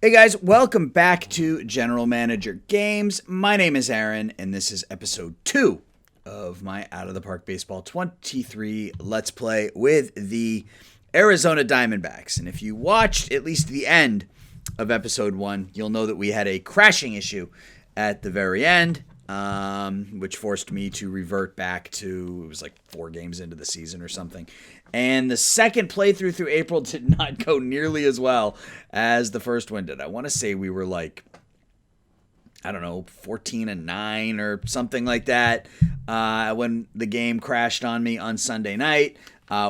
Hey guys, welcome back to General Manager Games. My name is Aaron, and this is episode 2 of my Out of the Park Baseball 23 Let's Play with the Arizona Diamondbacks. And if you watched at least the end of episode 1, you'll know that we had a crashing issue at the very end, which forced me to revert back to, it was like 4 games into the season or something. And the second playthrough through April did not go nearly as well as the first one did. I want to say we were like, 14-9 or something like that when the game crashed on me on Sunday night.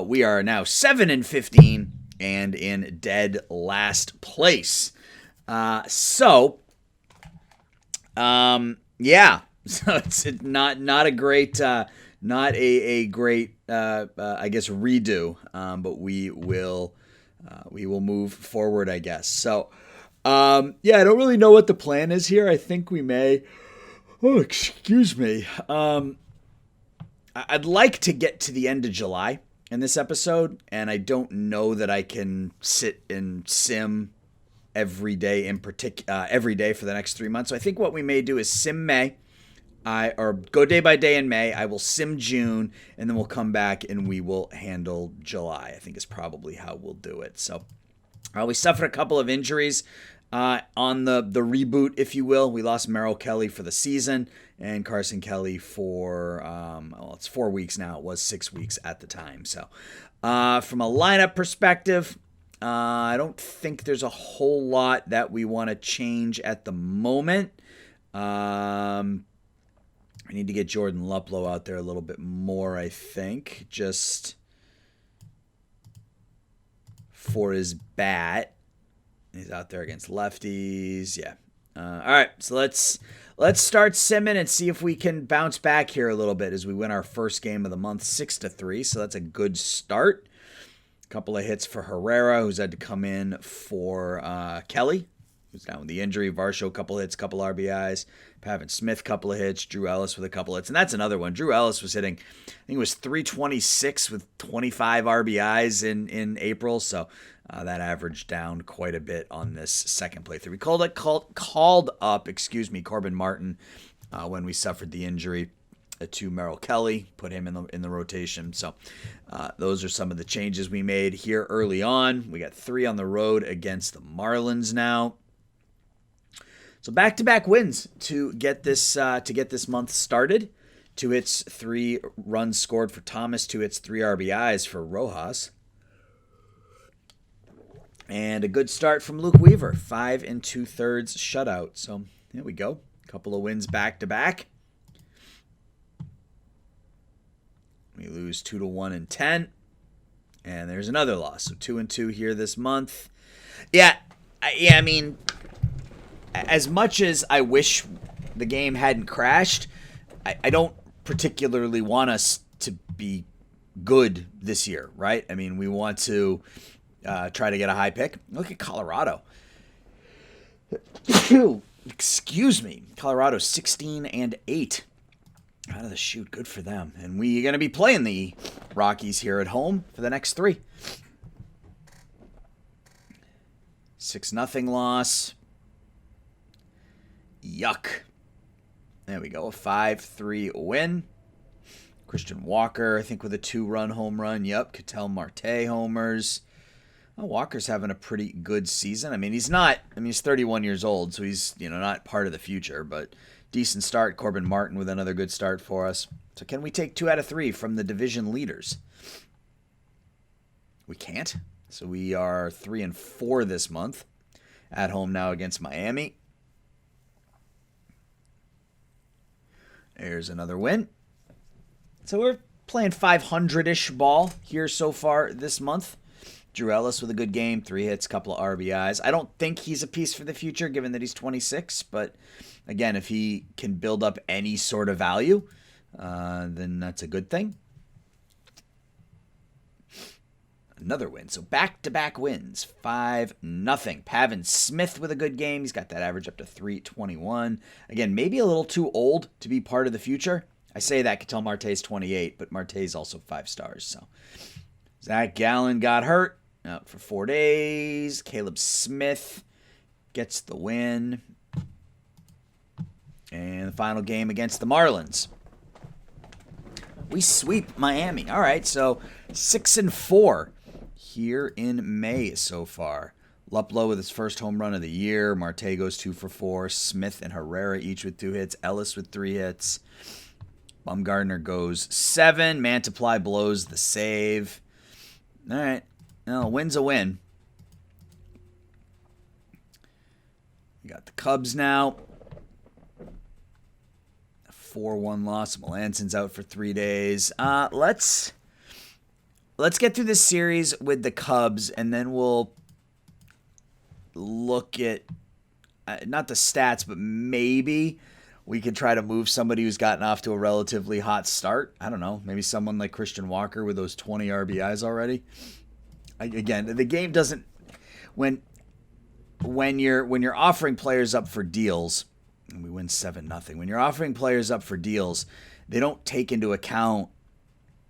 We are now 7-15 and in dead last place. Yeah. So it's not a great, not a great, I guess, redo. But we will move forward, I guess. So, I don't really know what the plan is here. I think we may. Oh, excuse me. I'd like to get to the end of July in this episode, and I don't know that I can sit and sim every day every day for the next 3 months. So I think what we may do is sim May, or go day by day in May. I will sim June, and then we'll come back and we will handle July. I think is probably how we'll do it. So we suffered a couple of injuries on the reboot, if you will. We lost Merrill Kelly for the season and Carson Kelly for, it's 4 weeks now. It was 6 weeks at the time. So from a lineup perspective, I don't think there's a whole lot that we want to change at the moment. I need to get Jordan Luplow out there a little bit more, I think, just for his bat. He's out there against lefties. Yeah. All right, so let's start simming and see if we can bounce back here a little bit as we win our first game of the month, 6-3. So that's a good start. A couple of hits for Herrera, who's had to come in for Kelly, who's down with the injury. Varsho, couple hits, couple RBIs. Pavin Smith, couple of hits. Drew Ellis with a couple hits. And that's another one. Drew Ellis was hitting, I think it was 326 with 25 RBIs in April. So that averaged down quite a bit on this second playthrough. We called up Corbin Martin when we suffered the injury to Merrill Kelly, put him in the rotation. So those are some of the changes we made here early on. We got 3 on the road against the Marlins now. So back-to-back wins to get this month started. 2 hits, 3 runs scored for Thomas. 2 hits, 3 RBIs for Rojas. And a good start from Luke Weaver, 5 2/3 shutout. So there we go. A couple of wins back-to-back. We lose 2-1 and 10. And there's another loss. So 2-2 here this month. I mean, as much as I wish the game hadn't crashed, I don't particularly want us to be good this year, right? I mean, we want to try to get a high pick. Look at Colorado. Excuse me. Colorado 16-8. Out of the chute. Good for them. And we're going to be playing the Rockies here at home for the next 3. 6-0 loss. Yuck. There we go. A 5-3 win. Christian Walker, I think, with a 2-run home run. Yep. Ketel Marte homers. Well, Walker's having a pretty good season. I mean, he's 31 years old, so he's, not part of the future, but decent start. Corbin Martin with another good start for us. So can we take 2 out of 3 from the division leaders? We can't. So we are 3-4 this month. At home now against Miami. There's another win. So we're playing 500-ish ball here so far this month. Drew Ellis with a good game, 3 hits, couple of RBIs. I don't think he's a piece for the future given that he's 26, but again, if he can build up any sort of value, then that's a good thing. Another win. So back-to-back wins. 5-0. Pavin Smith with a good game. He's got that average up to 321. Again, maybe a little too old to be part of the future. I say that Ketel Marte's 28, but Marte's also 5 stars. So Zach Gallen got hurt. Out for 4 days. Caleb Smith gets the win. And the final game against the Marlins. We sweep Miami. All right, so 6-4 here in May so far. Luplow with his first home run of the year. Marte goes 2 for 4. Smith and Herrera each with 2 hits. Ellis with 3 hits. Bumgarner goes 7. Mantiply blows the save. All right. Well, a win's a win. We got the Cubs now. A 4-1 loss. Melanson's out for 3 days. Let's get through this series with the Cubs, and then we'll look at not the stats, but maybe we could try to move somebody who's gotten off to a relatively hot start. I don't know. Maybe someone like Christian Walker with those 20 RBIs already. Again, the game doesn't when you're offering players up for deals, and we win 7-0. When you're offering players up for deals, they don't take into account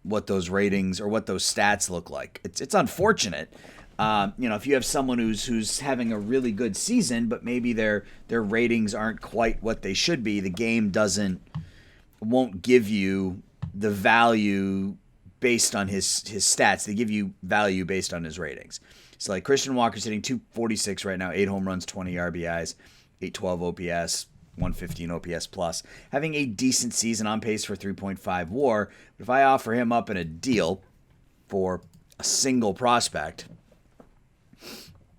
what those ratings or what those stats look like. It's unfortunate. If you have someone who's having a really good season, but maybe their ratings aren't quite what they should be, the game won't give you the value based on his stats. They give you value based on his ratings. So like Christian Walker's hitting 246 right now, 8 home runs, 20 RBIs, 812 OPS, 115 OPS plus, having a decent season, on pace for 3.5 WAR. But if I offer him up in a deal for a single prospect,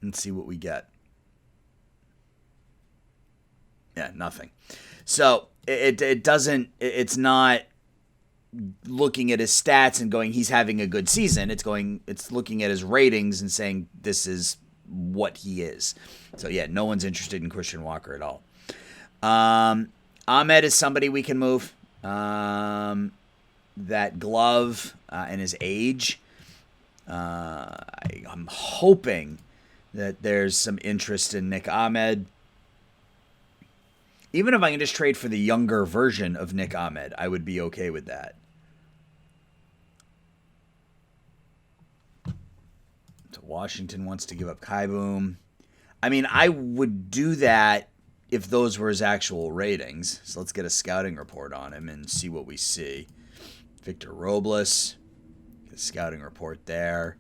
let's see what we get. Yeah, nothing. So it's not looking at his stats and going, he's having a good season. It's looking at his ratings and saying, this is what he is. So yeah, no one's interested in Christian Walker at all. Ahmed is somebody we can move. That glove and his age. I'm hoping that there's some interest in Nick Ahmed. Even if I can just trade for the younger version of Nick Ahmed, I would be okay with that. So Washington wants to give up Kai Boom. I mean, I would do that if those were his actual ratings. So let's get a scouting report on him and see what we see. Victor Robles, get a scouting report there.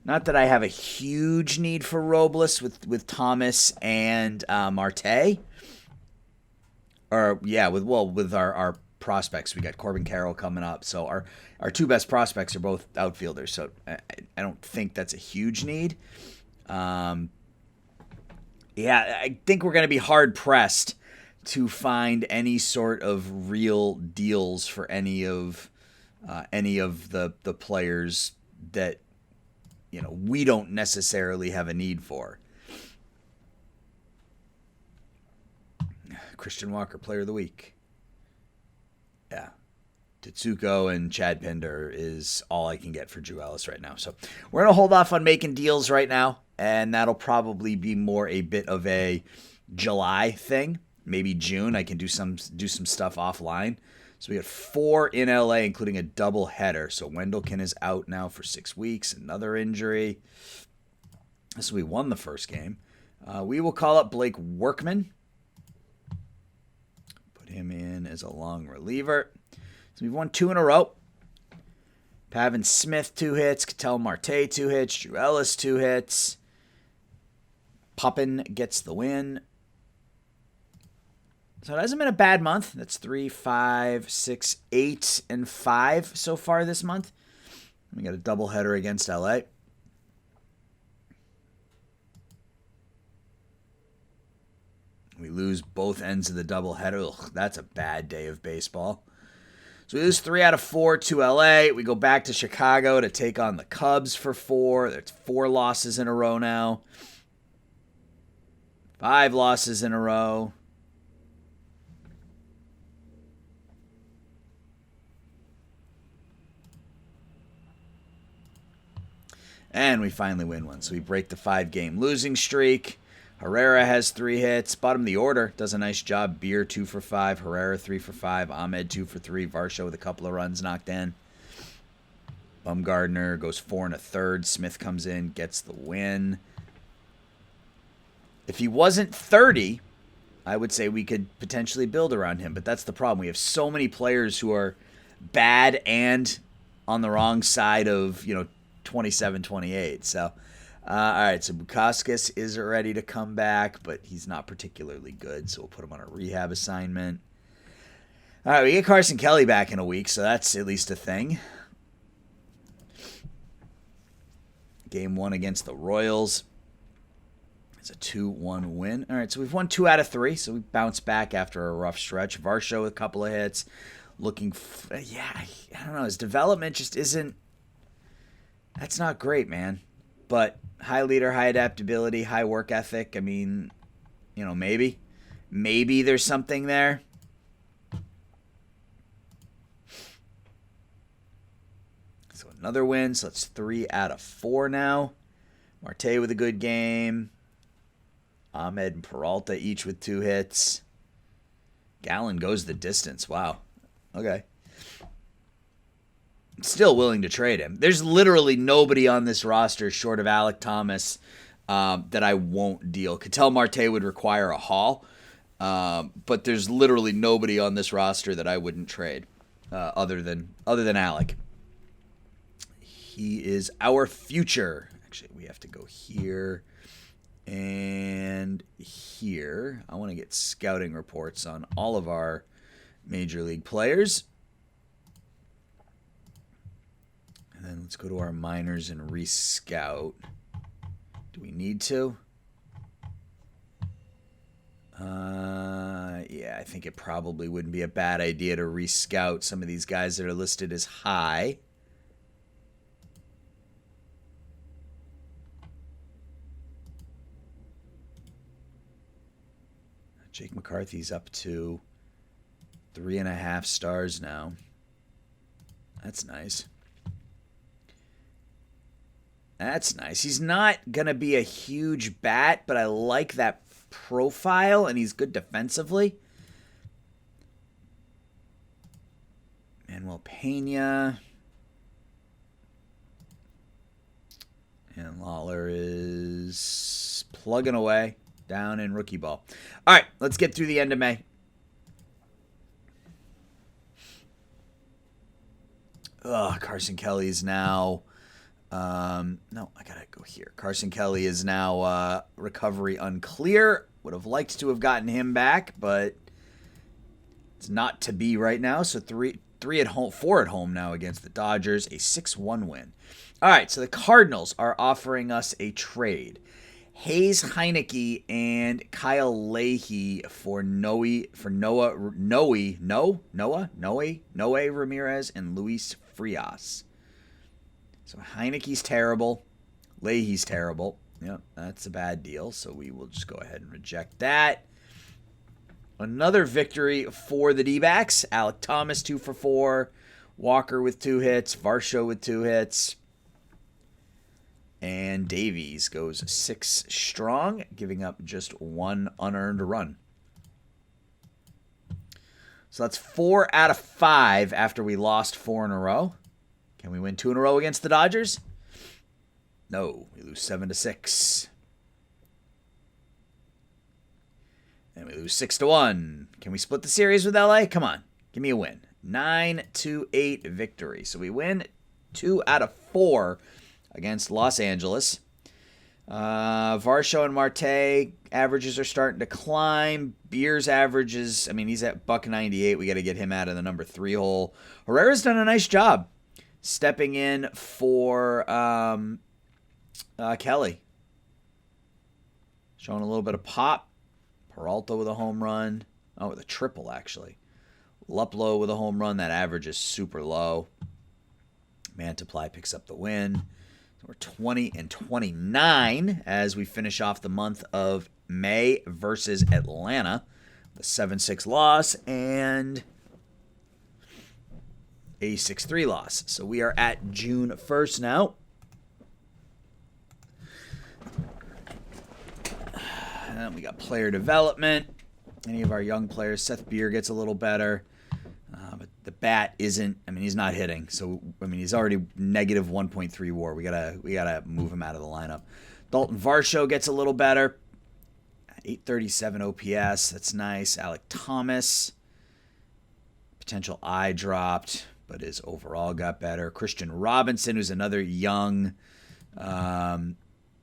Not that I have a huge need for Robles with Thomas and Marte. Or yeah, with our prospects, we got Corbin Carroll coming up. So our 2 best prospects are both outfielders. So I don't think that's a huge need. Yeah, I think we're going to be hard pressed to find any sort of real deals for any of the players that we don't necessarily have a need for. Christian Walker, Player of the Week. Yeah. Tetsuko and Chad Pinder is all I can get for Drew Ellis right now. So we're going to hold off on making deals right now, and that'll probably be more a bit of a July thing. Maybe June. I can do some stuff offline. So we got 4 in LA, including a double header. So Wendelken is out now for 6 weeks. Another injury. So we won the first game. We will call up Blake Workman. Put him in as a long reliever. So we've won 2 in a row. Pavin Smith 2 hits. Ketel Marte 2 hits. Drew Ellis 2 hits. Poppin gets the win. So it hasn't been a bad month. That's 3, 5, 6, 8, and 5 so far this month. We got a doubleheader against LA. We lose both ends of the doubleheader. Ugh, that's a bad day of baseball. So we lose 3 out of 4 to LA. We go back to Chicago to take on the Cubs for 4. There's 4 losses in a row now. 5 losses in a row. And we finally win one. So we break the 5-game losing streak. Herrera has 3 hits. Bottom of the order does a nice job. Beer 2 for 5. Herrera 3 for 5. Ahmed 2 for 3. Varsho with a couple of runs knocked in. Bumgarner goes 4 1/3. Smith comes in, gets the win. If he wasn't 30, I would say we could potentially build around him. But that's the problem. We have so many players who are bad and on the wrong side of, 27, 28. So, all right. So Bukauskas is ready to come back, but he's not particularly good. So we'll put him on a rehab assignment. All right. We get Carson Kelly back in a week, so that's at least a thing. Game 1 against the Royals. It's a 2-1 win. All right, so we've won 2 out of 3, so we bounced back after a rough stretch. Varsho with a couple of hits. I don't know. His development just isn't... That's not great, man. But high leader, high adaptability, high work ethic. I mean, maybe. Maybe there's something there. So another win, so it's 3 out of 4 now. Marte with a good game. Ahmed and Peralta each with 2 hits. Gallen goes the distance. Wow. Okay. Still willing to trade him. There's literally nobody on this roster short of Alec Thomas that I won't deal. Ketel Marte would require a haul, but there's literally nobody on this roster that I wouldn't trade other than Alec. He is our future. Actually, we have to go here. And here, I want to get scouting reports on all of our major league players. And then let's go to our minors and rescout. Do we need to? Yeah, I think it probably wouldn't be a bad idea to rescout some of these guys that are listed as high. Jake McCarthy's up to 3.5 stars now. That's nice. That's nice. He's not going to be a huge bat, but I like that profile, and he's good defensively. Manuel Pena. And Lawler is plugging away. Down in rookie ball. All right, let's get through the end of May. Carson Kelly is now... no, I got to go here. Carson Kelly is now recovery unclear. Would have liked to have gotten him back, but it's not to be right now. So 4 at home now against the Dodgers. A 6-1 win. All right, so the Cardinals are offering us a trade. Hayes Heineke and Kyle Leahy for Noe Ramirez and Luis Frias. So Heineke's terrible. Leahy's terrible. Yep, that's a bad deal. So we will just go ahead and reject that. Another victory for the D-backs. Alec Thomas 2 for 4. Walker with 2 hits. Varsho with 2 hits. And Davies goes 6 strong, giving up just 1 unearned run. So that's 4 out of 5 after we lost 4 in a row. Can we win 2 in a row against the Dodgers? No, we lose 7-6. And we lose 6-1. Can we split the series with LA? Come on, give me a win. 9-8 victory. So we win 2 out of 4 against Los Angeles. Varsho and Marte averages are starting to climb. Beers averages, he's at $1.98. We got to get him out of the number 3 hole. Herrera's done a nice job stepping in for Kelly. Showing a little bit of pop. Peralta with a home run. Oh, with a triple, actually. Luplow with a home run. That average is super low. Mantiply picks up the win. We're 20-29 as we finish off the month of May versus Atlanta. The 7-6 loss and a 6-3 loss. So we are at June 1st now. And we got player development. Any of our young players. Seth Beer gets a little better. But the bat isn't, he's not hitting. So, he's already negative 1.3 WAR. We gotta move him out of the lineup. Dalton Varsho gets a little better. 837 OPS. That's nice. Alec Thomas. Potential eye dropped, but his overall got better. Christian Robinson, who's another young,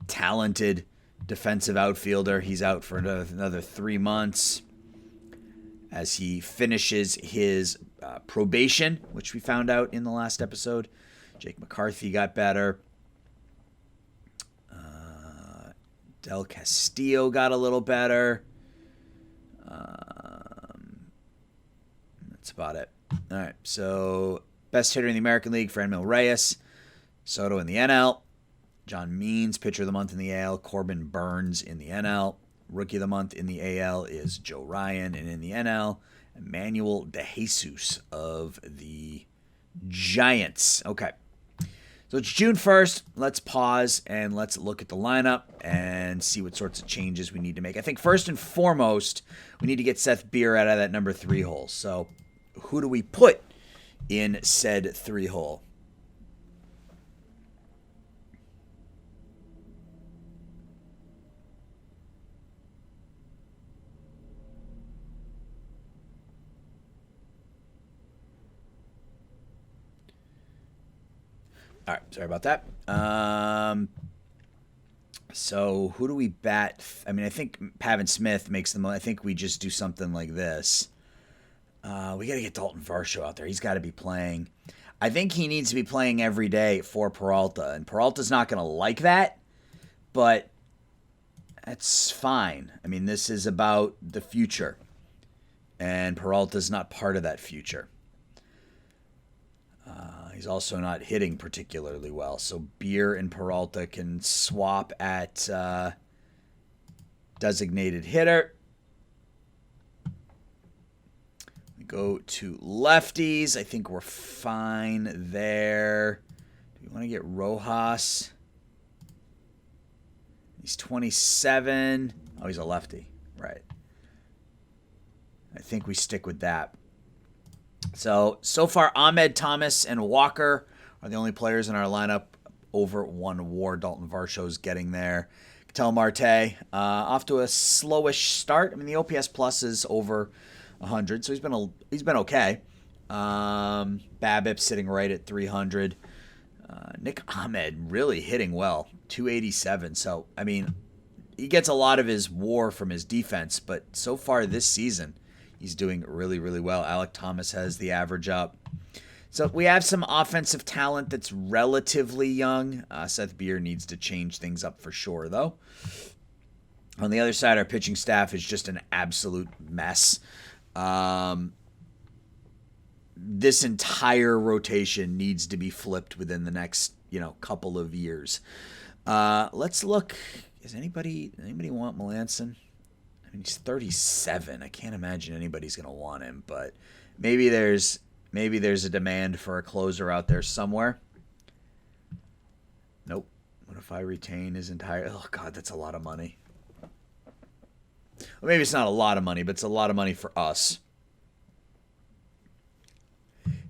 talented defensive outfielder. He's out for another 3 months as he finishes his probation, which we found out in the last episode. Jake McCarthy got better. Del Castillo got a little better. That's about it. All right, so best hitter in the American League, Franmil Reyes. Soto in the NL. John Means, pitcher of the month in the AL. Corbin Burns in the NL. Rookie of the month in the AL is Joe Ryan. And in the NL, Emmanuel De Jesus of the Giants. Okay. So it's June 1st. Let's pause and let's look at the lineup and see what sorts of changes we need to make. I think first and foremost, we need to get Seth Beer out of that number 3 hole. So who do we put in said 3 hole? All right, sorry about that. So who do we bat? I mean, I think Pavin Smith makes the most. I think we just do something like this. We got to get Dalton Varsho out there. He's got to be playing. I think he needs to be playing every day for Peralta, and Peralta's not going to like that, but that's fine. I mean, this is about the future, and Peralta's not part of that future. He's also not hitting particularly well. So Beer and Peralta can swap at designated hitter. We go to lefties. I think we're fine there. Do we want to get Rojas? He's 27. Oh, he's a lefty. Right. I think we stick with that. So far, Ahmed, Thomas, and Walker are the only players in our lineup over 1 WAR. Dalton Varsho's getting there. Ketel Marte, off to a slowish start. I mean, the OPS plus is over 100, so he's been okay. BABIP sitting right at 300. Nick Ahmed really hitting well, 287. So, I mean, he gets a lot of his WAR from his defense, but so far this season, he's doing really, really well. Alec Thomas has the average up. So we have some offensive talent that's relatively young. Seth Beer needs to change things up for sure, though. On the other side, our pitching staff is just an absolute mess. This entire rotation needs to be flipped within the next, couple of years. Let's look. Does anybody want Melanson? I mean, he's 37. I can't imagine anybody's going to want him, but maybe there's a demand for a closer out there somewhere. Nope. What if I retain his entire... Oh, God, that's a lot of money. Well, maybe it's not a lot of money, but it's a lot of money for us.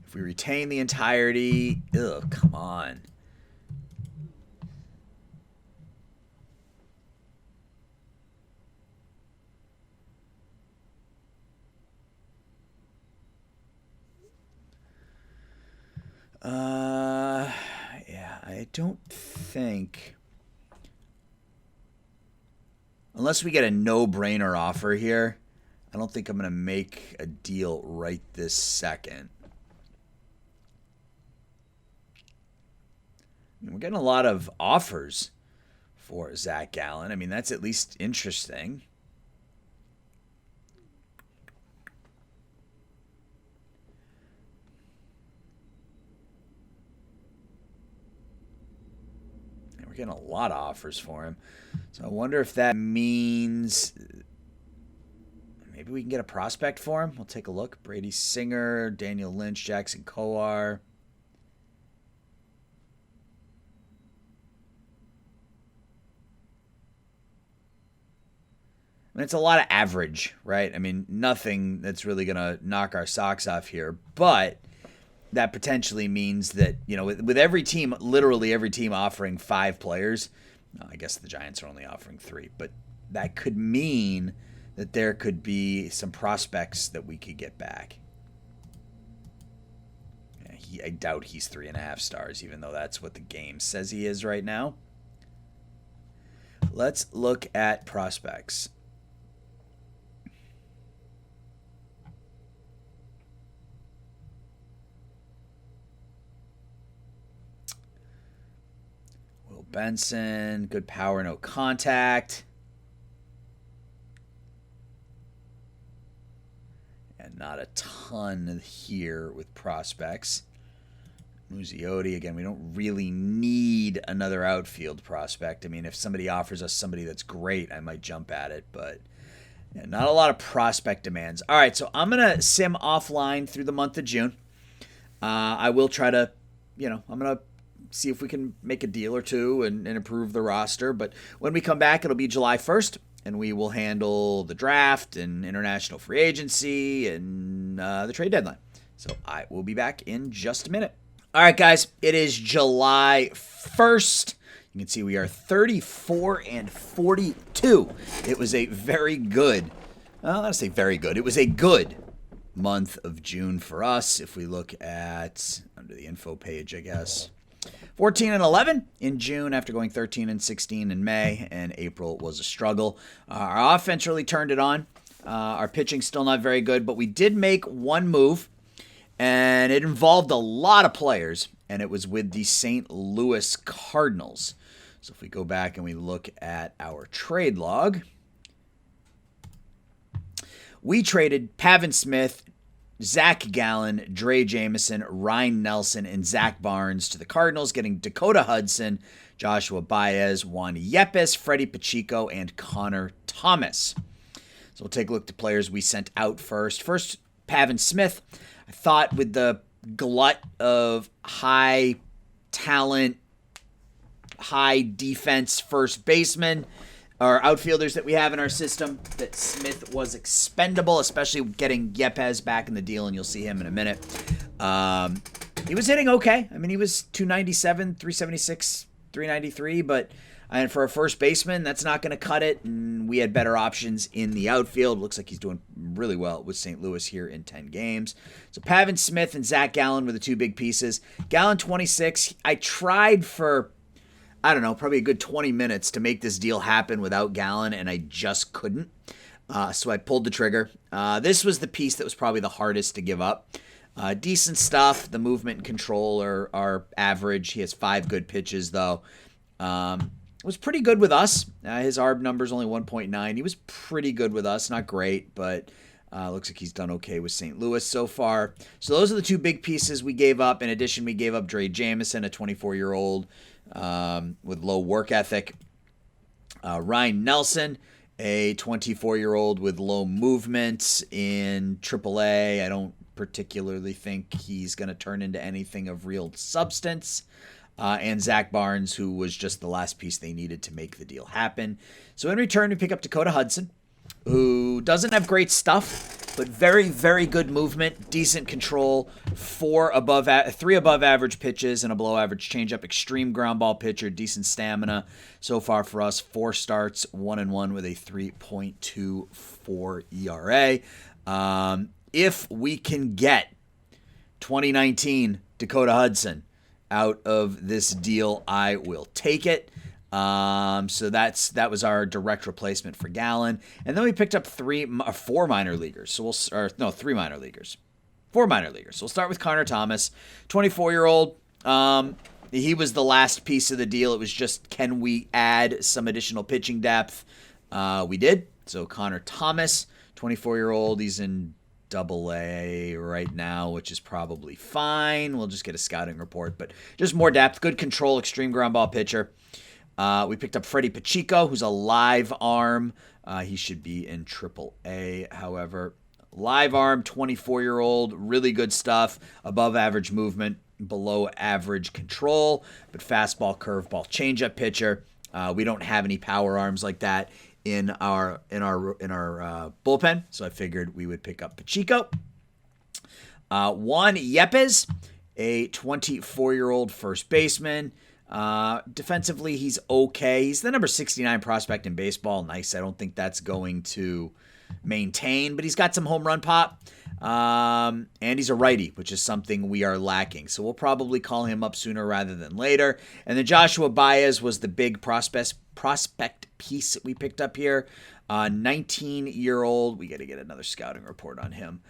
If we retain the entirety... Ugh, come on. Yeah, I don't think... Unless we get a no-brainer offer here, I don't think I'm going to make a deal right this second. I mean, we're getting a lot of offers for Zach Gallen. I mean, that's at least interesting. We're getting a lot of offers for him. So I wonder if that means maybe we can get a prospect for him. We'll take a look. Brady Singer, Daniel Lynch, Jackson Coar. I mean, it's a lot of average, right? I mean, nothing that's really going to knock our socks off here. But that potentially means that, with every team, literally every team offering 5 players, I guess the Giants are only offering 3, but that could mean that there could be some prospects that we could get back. I doubt he's 3.5 stars, even though that's what the game says he is right now. Let's look at prospects. Will Benson, good power, no contact. And not a ton here with prospects. Musiotti, again, we don't really need another outfield prospect. I mean, if somebody offers us somebody that's great, I might jump at it, but yeah, not a lot of prospect demands. All right, so I'm going to sim offline through the month of June. I will try to, I'm going to see if we can make a deal or two and improve the roster, but when we come back, it'll be July 1st, and we will handle the draft and international free agency and the trade deadline. So I will be back in just a minute. All right, guys, it is July 1st. You can see we are 34-42. It was a very good, well, let's say very good. It was a good month of June for us. If we look at, under the info page, I guess, 14-11 in June after going 13-16 in May, and April was a struggle. Our offense really turned it on. Our pitching still not very good, but we did make one move. And it involved a lot of players, and it was with the St. Louis Cardinals. So if we go back and we look at our trade log, we traded Pavin Smith, Zach Gallen, Dre Jameson, Ryan Nelson, and Zach Barnes to the Cardinals, getting Dakota Hudson, Joshua Baez, Juan Yepes, Freddie Pacheco, and Connor Thomas. So we'll take a look at the players we sent out first. First, Pavin Smith. I thought with the glut of high talent, high defense first baseman or outfielders that we have in our system, that Smith was expendable, especially getting Yepes back in the deal, and you'll see him in a minute. He was hitting okay. I mean, he was 297, 376, 393, but and for a first baseman, that's not going to cut it. And we had better options in the outfield. Looks like he's doing really well with St. Louis here in 10 games. So Pavin Smith and Zach Gallen were the two big pieces. Gallen 26. I tried for, probably a good 20 minutes to make this deal happen without Gallen, and I just couldn't. So I pulled the trigger. This was the piece that was probably the hardest to give up. Decent stuff. The movement and control are average. He has 5 good pitches, though. Was pretty good with us. His ARB number is only 1.9. He was pretty good with us. Not great, but looks like he's done okay with St. Louis so far. So those are the two big pieces we gave up. In addition, we gave up Dre Jameson, a 24-year-old with low work ethic. Ryan Nelson, a 24-year-old with low movement in AAA. I don't particularly think he's going to turn into anything of real substance. And Zach Barnes, who was just the last piece they needed to make the deal happen. So in return, we pick up Dakota Hudson, who doesn't have great stuff, but very, very good movement, decent control, 3 above average pitches and a below average changeup, extreme ground ball pitcher, decent stamina. So far for us, 4 starts, 1-1 with a 3.24 ERA. If we can get 2019 Dakota Hudson out of this deal, I will take it. So that was our direct replacement for Gallen. And then we picked up 4 minor leaguers. So 3 minor leaguers. 4 minor leaguers. So we'll start with Connor Thomas, 24-year-old. He was the last piece of the deal. It was just, can we add some additional pitching depth? We did. So Connor Thomas, 24-year-old. He's in AA right now, which is probably fine. We'll just get a scouting report, but just more depth, good control, extreme ground ball pitcher. We picked up Freddie Pacheco, who's a live arm. He should be in AAA, however. Live arm, 24-year-old, really good stuff, above average movement, below average control, but fastball, curveball, changeup pitcher. We don't have any power arms like that in our bullpen, so I figured we would pick up Pacheco. Juan Yepes, a 24-year-old first baseman. Defensively, he's okay. He's the number 69 prospect in baseball. Nice. I don't think that's going to maintain, but he's got some home run pop. And he's a righty, which is something we are lacking. So we'll probably call him up sooner rather than later. And then Joshua Baez was the big prospect piece that we picked up here. 19-year-old. We got to get another scouting report on him.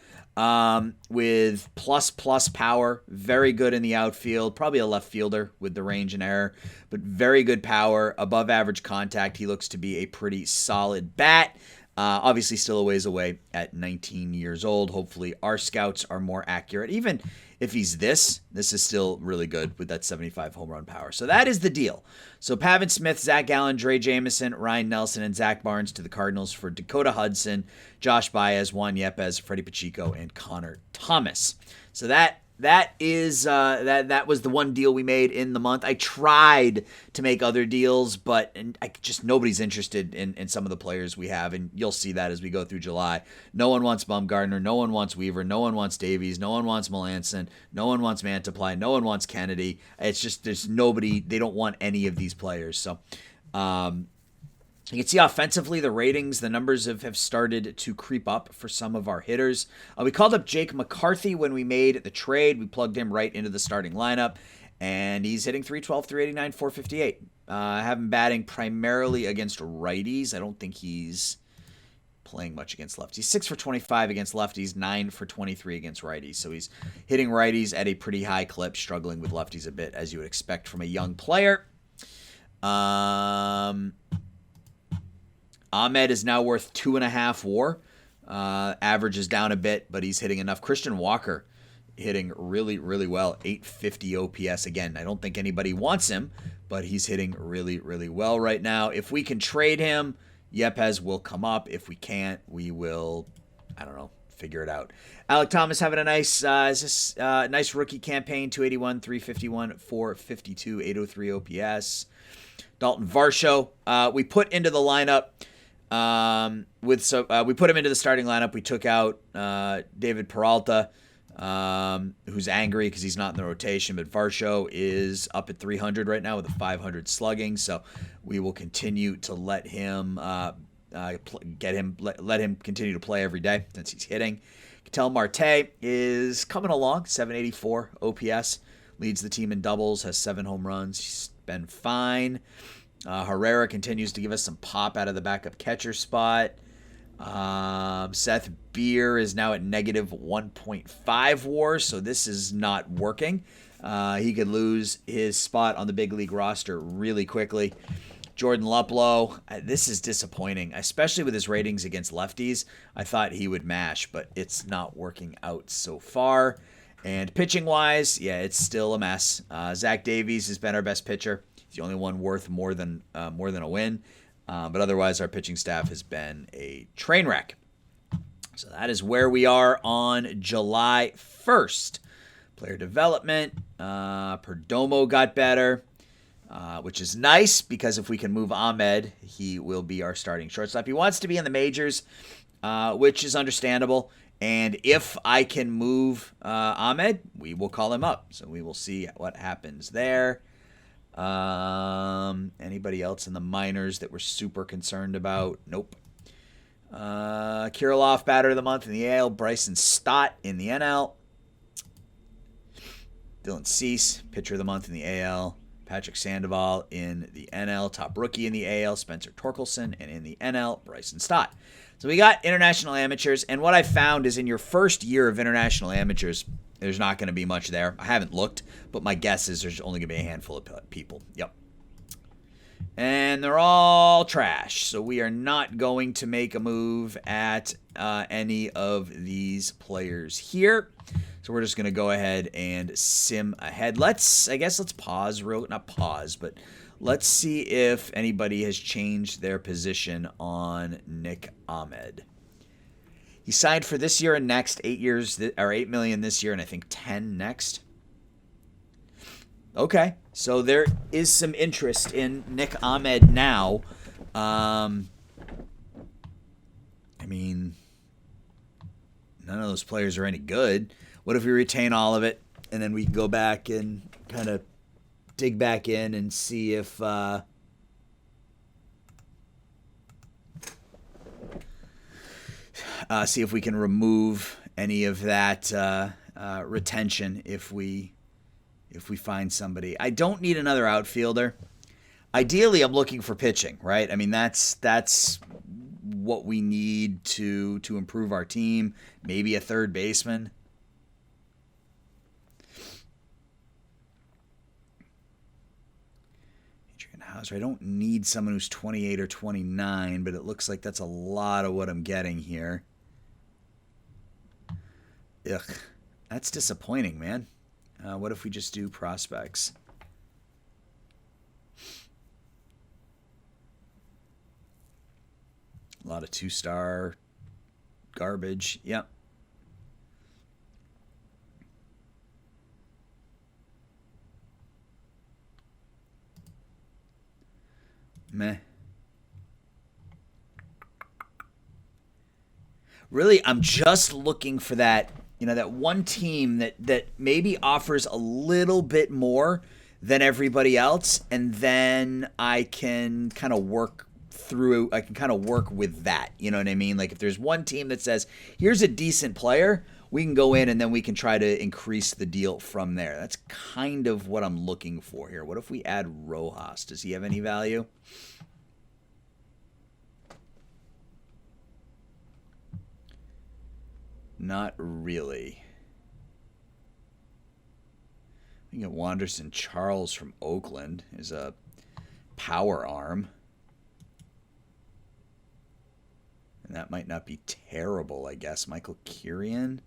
With plus power, very good in the outfield, probably a left fielder with the range and error, but very good power, above average contact. He looks to be a pretty solid bat. Obviously still a ways away at 19 years old. Hopefully our scouts are more accurate. Even if he's this is still really good with that 75 home run power. So that is the deal. So Pavin Smith, Zach Gallen, Dre Jameson, Ryan Nelson, and Zach Barnes to the Cardinals for Dakota Hudson, Josh Baez, Juan Yepes, Freddie Pacheco, and Connor Thomas. So that is that was the one deal we made in the month. I tried to make other deals, but nobody's interested in some of the players we have, and you'll see that as we go through July. No one wants Bumgarner, no one wants Weaver, no one wants Davies, no one wants Melanson, no one wants Mantiply, no one wants Kennedy. It's just there's nobody. They don't want any of these players. So you can see offensively, the ratings, the numbers have started to creep up for some of our hitters. We called up Jake McCarthy when we made the trade. We plugged him right into the starting lineup, and he's hitting 312, 389, 458. I have him batting primarily against righties. I don't think he's playing much against lefties. 6 for 25 against lefties, 9 for 23 against righties. So he's hitting righties at a pretty high clip, struggling with lefties a bit, as you would expect from a young player. Ahmed is now worth 2.5 WAR. Average is down a bit, but he's hitting enough. Christian Walker hitting really, really well. 850 OPS. Again, I don't think anybody wants him, but he's hitting really, really well right now. If we can trade him, Yepes will come up. If we can't, we will, figure it out. Alec Thomas having a nice nice rookie campaign. 281, 351, 452, 803 OPS. Dalton Varsho, we put into the lineup. We put him into the starting lineup. We took out David Peralta, who's angry because he's not in the rotation. But Varsho is up at 300 right now with a 500 slugging. So we will continue to let him let him continue to play every day since he's hitting. Ketel Marte is coming along, 784 OPS, leads the team in doubles, has 7 home runs. He's been fine. Herrera continues to give us some pop out of the backup catcher spot. Seth Beer is now at negative 1.5 WAR, so this is not working. He could lose his spot on the big league roster really quickly. Jordan Luplow, this is disappointing, especially with his ratings against lefties. I thought he would mash, but it's not working out so far. And pitching-wise, it's still a mess. Zach Davies has been our best pitcher. He's the only one worth more than a win. But otherwise, our pitching staff has been a train wreck. So that is where we are on July 1st. Player development. Perdomo got better, which is nice because if we can move Ahmed, he will be our starting shortstop. He wants to be in the majors, which is understandable. And if I can move Ahmed, we will call him up. So we will see what happens there. Anybody else in the minors that we're super concerned about? Nope. Kirilloff, batter of the month in the AL. Bryson Stott in the NL. Dylan Cease, pitcher of the month in the AL. Patrick Sandoval in the NL. Top rookie in the AL, Spencer Torkelson. And in the NL, Bryson Stott. So we got international amateurs. And what I found is in your first year of international amateurs, there's not going to be much there. I haven't looked, but my guess is there's only going to be a handful of people. Yep. And they're all trash. So we are not going to make a move at any of these players here. So we're just going to go ahead and sim ahead. Let's pause not pause, but let's see if anybody has changed their position on Nick Ahmed. He signed for this year and next, 8 years, or $8 million this year, and I think 10 next. Okay, so there is some interest in Nick Ahmed now. None of those players are any good. What if we retain all of it, and then we go back and kind of dig back in and see if we can remove any of that retention if we find somebody. I don't need another outfielder. Ideally, I'm looking for pitching, right? I mean, that's what we need to improve our team. Maybe a third baseman. Adrian Hauser. I don't need someone who's 28 or 29, but it looks like that's a lot of what I'm getting here. Ugh, that's disappointing, man. What if we just do prospects? A lot of 2-star garbage. Yep. Meh. Really, I'm just looking for that, that one team that maybe offers a little bit more than everybody else, and then I can kind of work with that. You know what I mean? Like if there's one team that says, here's a decent player, we can go in and then we can try to increase the deal from there. That's kind of what I'm looking for here. What if we add Rojas? Does he have any value? Not really. I think Wanderson Charles from Oakland is a power arm. And that might not be terrible, I guess. Michael Kirian.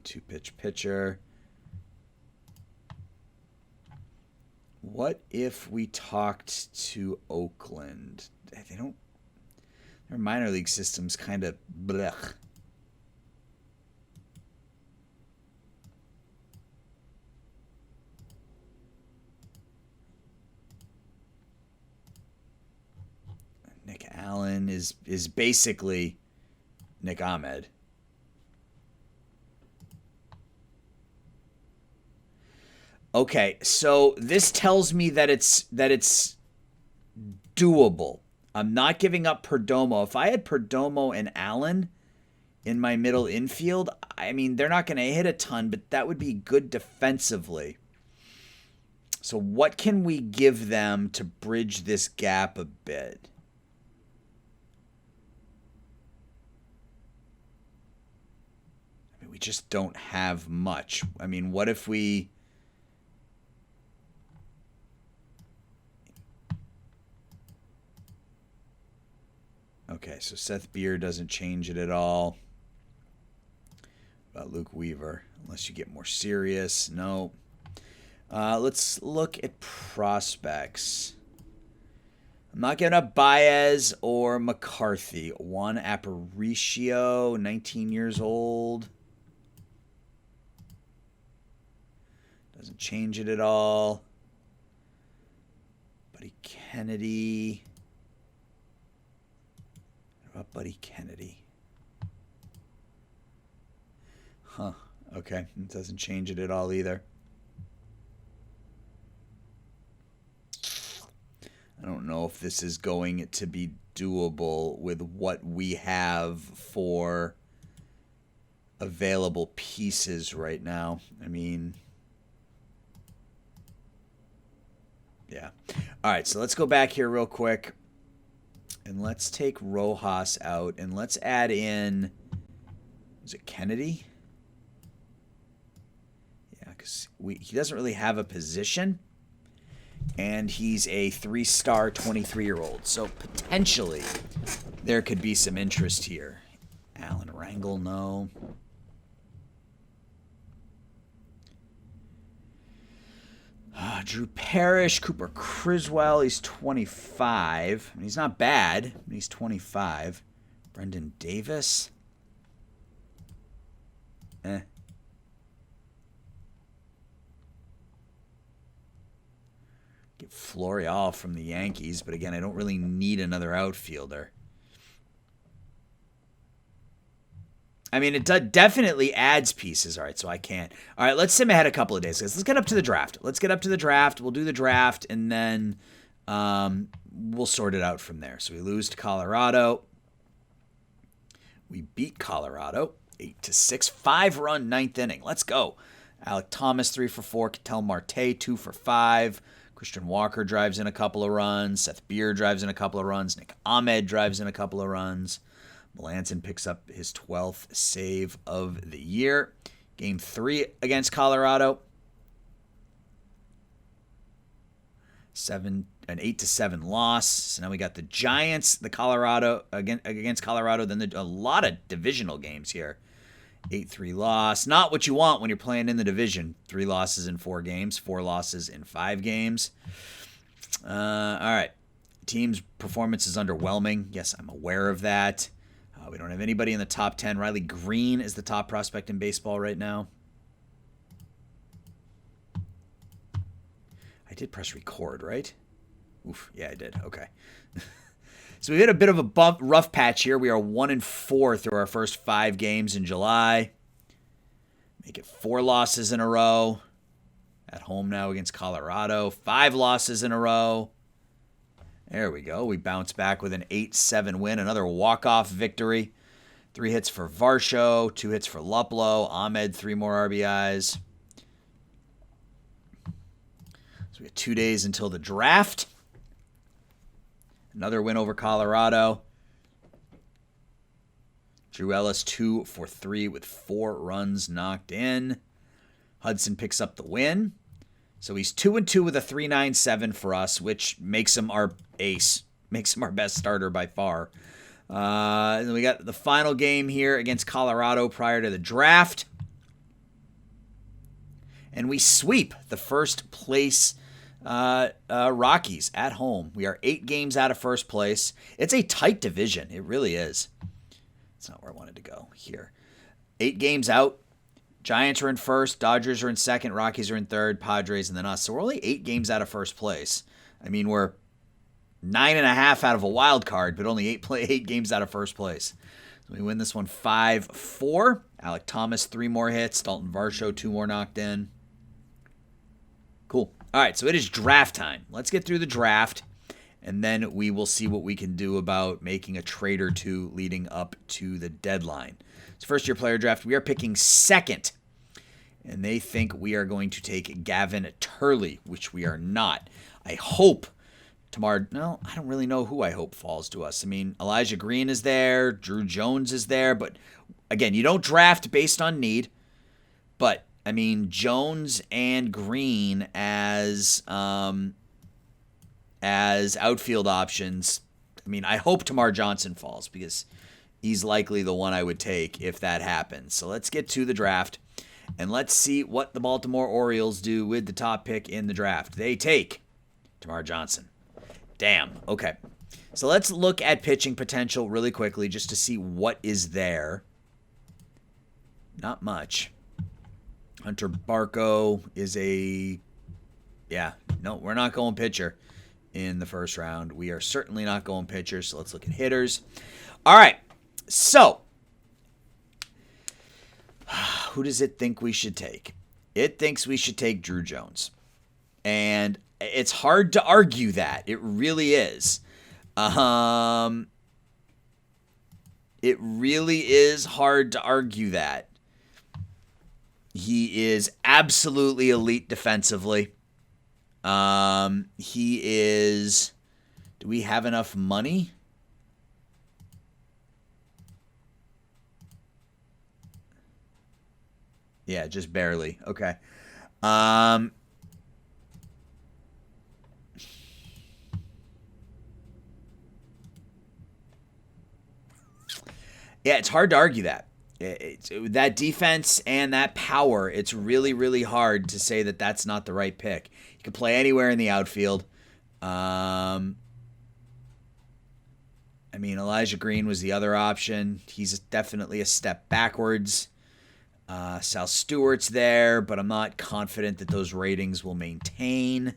2-pitch pitcher. What if we talked to Oakland? They don't... Their minor league system's kind of blech. Nick Allen is basically Nick Ahmed. Okay, so this tells me that it's doable. I'm not giving up Perdomo. If I had Perdomo and Allen in my middle infield, I mean, they're not going to hit a ton, but that would be good defensively. So what can we give them to bridge this gap a bit? I mean, we just don't have much. I mean, what if we... Okay, so Seth Beer doesn't change it at all. What about Luke Weaver? Unless you get more serious. No. Let's look at prospects. I'm not giving up Baez or McCarthy. Juan Aparicio, 19 years old. Doesn't change it at all. Buddy Kennedy. Buddy Kennedy. Huh. Okay. It doesn't change it at all either. I don't know if this is going to be doable with what we have for available pieces right now. I mean... Yeah. All right, so let's go back here real quick. And let's take Rojas out, and let's add in, is it Kennedy? Yeah, because he doesn't really have a position, and he's a 3-star 23-year-old. So potentially there could be some interest here. Alan Rangel, no. Drew Parrish, Cooper Criswell, he's 25. I mean, he's not bad, but he's 25. Brendan Davis. Get Florial from the Yankees, but again, I don't really need another outfielder. I mean, it definitely adds pieces. All right, so I can't. All right, let's sim ahead a couple of days, guys. Let's get up to the draft. Let's get up to the draft. We'll do the draft, and then we'll sort it out from there. So we lose to Colorado. We beat Colorado 8-6. 5-run ninth inning. Let's go. Alec Thomas 3 for 4. Ketel Marte 2 for 5. Christian Walker drives in a couple of runs. Seth Beer drives in a couple of runs. Nick Ahmed drives in a couple of runs. Melanson picks up his 12th save of the year. Game 3 against Colorado. An 8-7 loss. So now we got the Giants, the Colorado against Colorado. Then a lot of divisional games here. 8-3 loss. Not what you want when you're playing in the division. 3 losses in 4 games. 4 losses in 5 games. All right. Team's performance is underwhelming. Yes, I'm aware of that. We don't have anybody in the top 10. Riley Green is the top prospect in baseball right now. I did press record, right? Oof, yeah, I did. Okay. So we hit a bit of a rough patch here. We are 1-4 through our first 5 games in July. Make it 4 losses in a row. At home now against Colorado. 5 losses in a row. There we go. We bounce back with an 8-7 win. Another walk-off victory. 3 hits for Varsho. 2 hits for Luplow. Ahmed, 3 more RBIs. So we have 2 days until the draft. Another win over Colorado. Drew Ellis 2 for 3 with 4 runs knocked in. Hudson picks up the win. So he's 2-2 with a 3.97 for us, which makes him our ace. Makes him our best starter by far. And then we got the final game here against Colorado prior to the draft. And we sweep the first place Rockies at home. We are 8 games out of first place. It's a tight division. It really is. It's not where I wanted to go here. 8 games out. Giants are in first. Dodgers are in second. Rockies are in third. Padres and then us. So we're only 8 games out of first place. I mean, we're 9.5 out of a wild card, but only 8 games out of first place. So we win this one 5-4. Alec Thomas, 3 more hits. Dalton Varsho, 2 more knocked in. Cool. All right, so it is draft time. Let's get through the draft, and then we will see what we can do about making a trade or two leading up to the deadline. So first-year player draft, we are picking second, and they think we are going to take Gavin Turley, which we are not. I hope tomorrow, no, I don't really know who I hope falls to us. I mean, Elijah Green is there, Drew Jones is there, but again, you don't draft based on need, but I mean, Jones and Green as outfield options. I mean, I hope Tamar Johnson falls because he's likely the one I would take if that happens. So let's get to the draft, and let's see what the Baltimore Orioles do with the top pick in the draft. They take Tamar Johnson. Damn. Okay. So let's look at pitching potential really quickly just to see what is there. Not much. Hunter Barco is we're not going pitcher in the first round. We are certainly not going pitcher, so let's look at hitters. All right, so who does it think we should take? It thinks we should take Drew Jones, and it's hard to argue that. It really is. It really is hard to argue that. He is absolutely elite defensively. He is... Do we have enough money? Yeah, just barely. Okay. Yeah, it's hard to argue that. That defense and that power, it's really, really hard to say that that's not the right pick. He could play anywhere in the outfield. I mean, Elijah Green was the other option. He's definitely a step backwards. Sal Stewart's there, but I'm not confident that those ratings will maintain.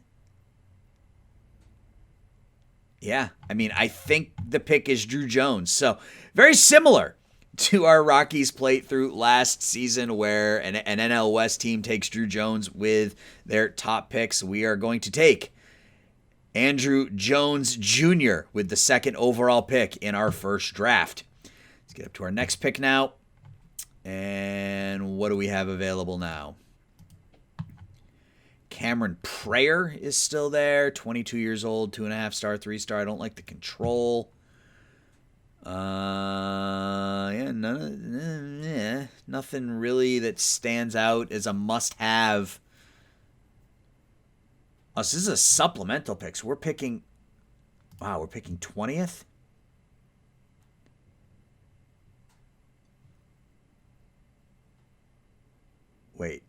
Yeah, I mean, I think the pick is Drew Jones. So, very similar to our Rockies playthrough last season where an NL West team takes Drew Jones with their top picks. We are going to take Andrew Jones Jr. with the second overall pick in our first draft. Let's get up to our next pick now. And what do we have available now? Cameron Prayer is still there. 22 years old, 2.5 star, 3 star. I don't like the control. Nothing really that stands out as a must-have. Oh, so this is a supplemental pick. So we're picking 20th? Wait.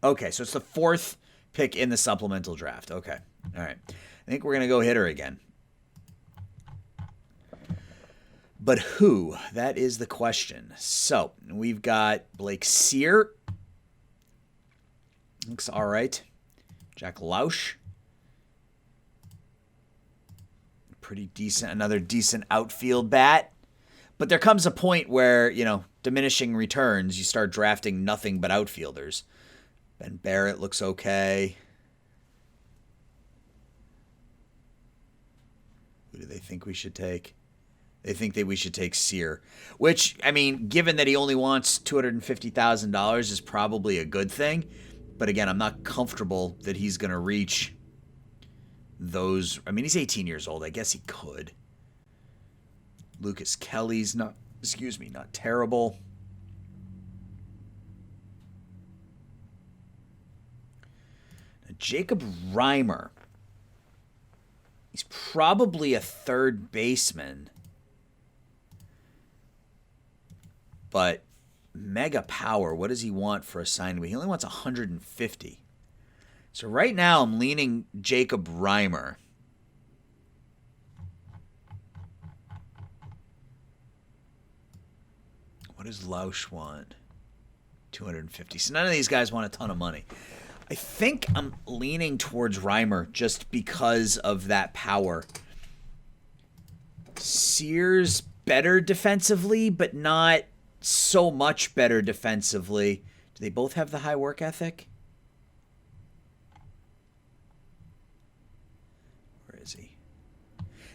Okay, so it's the 4th pick in the supplemental draft. Okay. All right. I think we're going to go hitter again. But who? That is the question. So we've got Blake Sear. Looks all right. Jack Lausch. Pretty decent. Another decent outfield bat. But there comes a point where, diminishing returns, you start drafting nothing but outfielders. Ben Barrett looks okay. Who do they think we should take? They think that we should take Sear, which, given that he only wants $250,000 is probably a good thing. But again, I'm not comfortable that he's going to reach those. He's 18 years old. I guess he could. Lucas Kelly's not terrible. Now, Jacob Reimer. He's probably a third baseman. But mega power, what does he want for a sign? He only wants 150. So right now I'm leaning Jacob Reimer. What does Lausch want? 250. So none of these guys want a ton of money. I think I'm leaning towards Reimer just because of that power. Sears better defensively, but not so much better defensively. Do they both have the high work ethic? Where is he?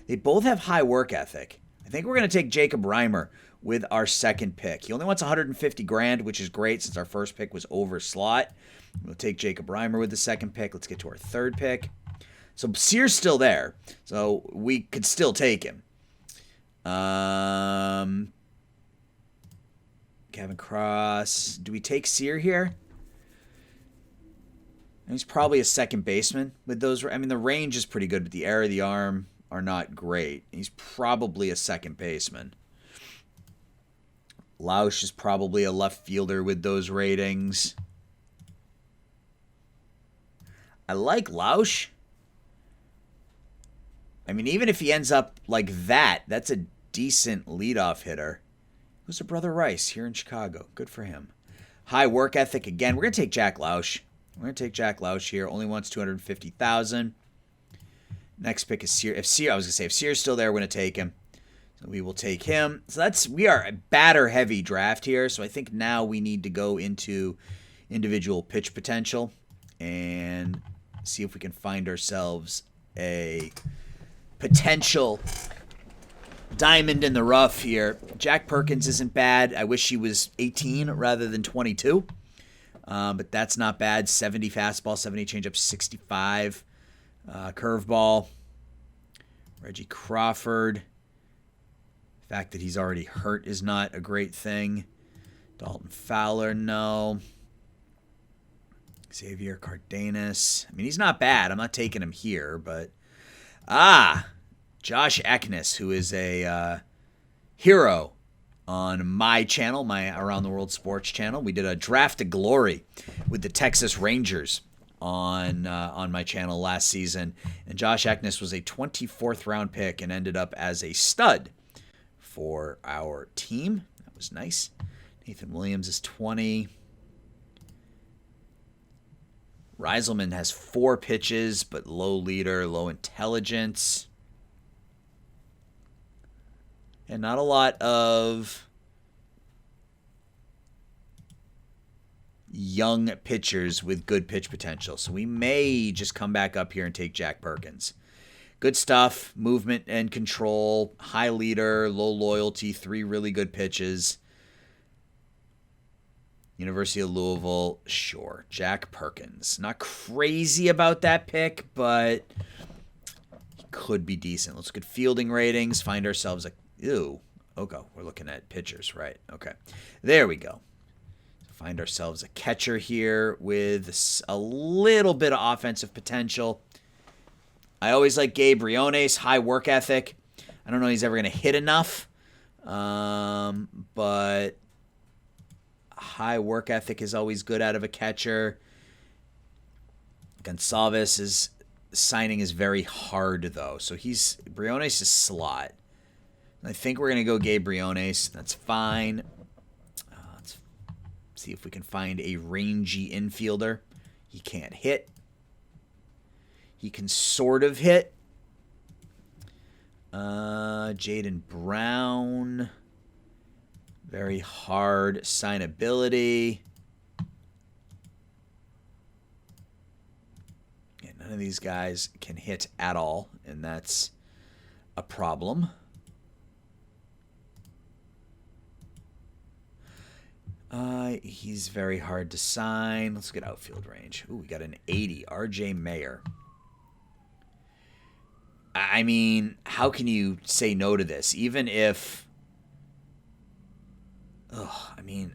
They both have high work ethic. I think we're going to take Jacob Reimer with our second pick. He only wants 150 grand, which is great since our first pick was over slot. We'll take Jacob Reimer with the second pick. Let's get to our third pick. So Sear's still there, so we could still take him. Kevin Cross. Do we take Sear here? He's probably a second baseman with those. The range is pretty good, but the air of the arm are not great. He's probably a second baseman. Lausch is probably a left fielder with those ratings. I like Lausch. Even if he ends up like that, that's a decent leadoff hitter. Who's a brother Rice here in Chicago? Good for him. High work ethic again. We're going to take Jack Lausch. We're going to take Jack Lausch here. Only wants $250,000. Next pick is Sear. If Sear's still there, we're going to take him. So we will take him. So we are a batter-heavy draft here. So I think now we need to go into individual pitch potential and see if we can find ourselves a potential diamond in the rough here. Jack Perkins isn't bad. I wish he was 18 rather than 22. But that's not bad. 70 fastball, 70 changeup, 65 curveball. Reggie Crawford. The fact that he's already hurt is not a great thing. Dalton Fowler, no. Xavier Cardenas. He's not bad. I'm not taking him here, but... Josh Eknes, who is a hero on my channel, my Around the World Sports channel. We did a Draft to Glory with the Texas Rangers on my channel last season. And Josh Eknes was a 24th round pick and ended up as a stud for our team. That was nice. Nathan Williams is 20. Reiselman has 4 pitches, but low leader, low intelligence. And not a lot of young pitchers with good pitch potential. So we may just come back up here and take Jack Perkins. Good stuff, movement and control, high leader, low loyalty, 3 really good pitches. University of Louisville, sure. Jack Perkins. Not crazy about that pick, but he could be decent. Let's look at fielding ratings. Find ourselves a... Ew. Okay, we're looking at pitchers, right? Okay. There we go. Find ourselves a catcher here with a little bit of offensive potential. I always like Gabe Briones, high work ethic. I don't know if he's ever going to hit enough, but high work ethic is always good out of a catcher. Gonsalves' signing is very hard, though, so Briones is slot. I think we're going to go Gabe Briones. That's fine. Let's see if we can find a rangy infielder. He can't hit. He can sort of hit. Jaden Brown. Very hard signability. Yeah, none of these guys can hit at all, and that's a problem. He's very hard to sign. Let's get outfield range. Ooh, we got an 80. RJ Mayer. I mean, how can you say no to this? Even if... I mean,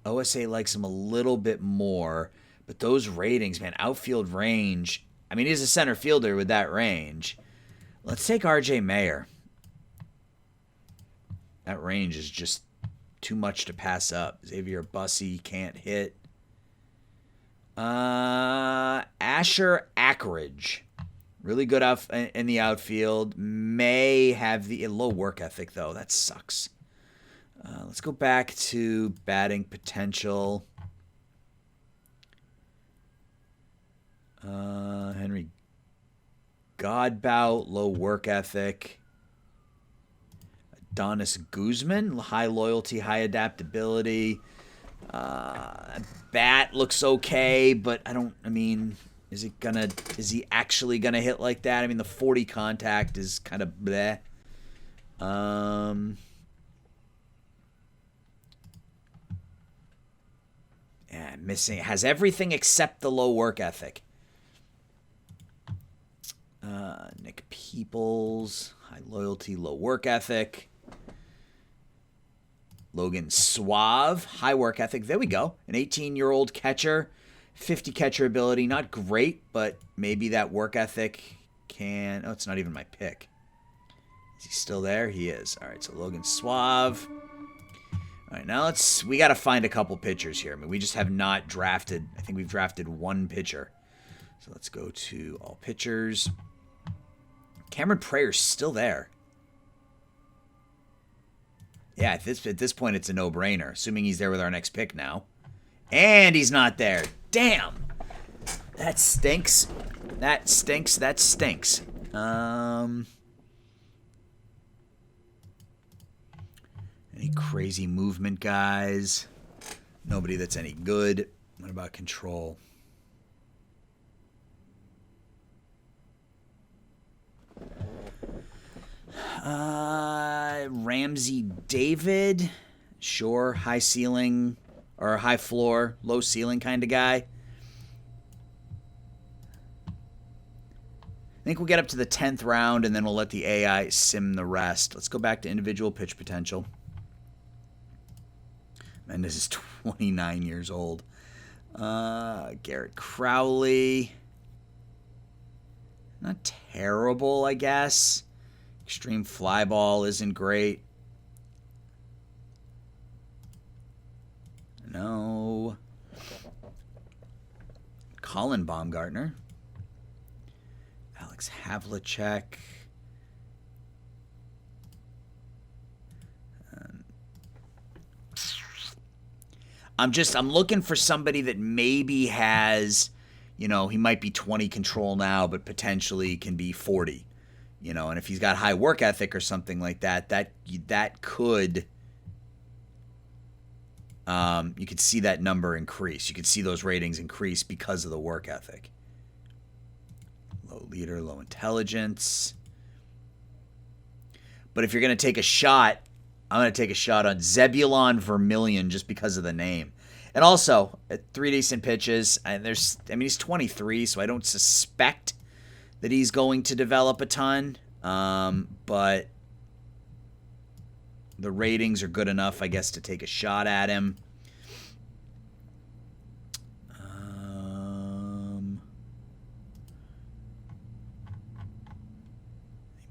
OSA likes him a little bit more, but those ratings, man, outfield range. I mean, he's a center fielder with that range. Let's take RJ Mayer. That range is just too much to pass up. Xavier Bussey can't hit. Asher Ackridge. Really good out in the outfield. May have the low work ethic, though. That sucks. Let's go back to batting potential. Henry Godbout, low work ethic. Adonis Guzman, high loyalty, high adaptability. Bat looks okay, but is he actually gonna hit like that? I mean, the 40 contact is kind of bleh. Yeah, missing. Has everything except the low work ethic. Nick Peoples, high loyalty, low work ethic. Logan Suave, high work ethic. There we go. An 18-year-old catcher, 50 catcher ability. Not great, but maybe that work ethic can... Oh, it's not even my pick. Is he still there? He is. All right, so Logan Suave. All right, now we got to find a couple pitchers here. I mean, we just have not drafted. I think we've drafted 1 pitcher. So let's go to all pitchers. Cameron Prayer's still there. Yeah, at this point, it's a no-brainer, assuming he's there with our next pick now. And he's not there. Damn. That stinks. That stinks. That stinks. Any crazy movement guys? Nobody that's any good. What about control? Ramsey David. Sure, high ceiling or high floor, low ceiling kind of guy. I think we'll get up to the 10th round and then we'll let the AI sim the rest. Let's go back to individual pitch potential. Mendes is 29 years old. Garrett Crowley. Not terrible, I guess. Extreme fly ball isn't great. No. Colin Baumgartner. Alex Havlicek. I'm looking for somebody that maybe has, he might be 20 control now, but potentially can be 40, and if he's got high work ethic or something like that, that could, you could see that number increase. You could see those ratings increase because of the work ethic. Low leader, low intelligence. But if you're going to take a shot, I'm going to take a shot on Zebulon Vermillion just because of the name. And also, 3 decent pitches. And he's 23, so I don't suspect that he's going to develop a ton. But the ratings are good enough, I guess, to take a shot at him.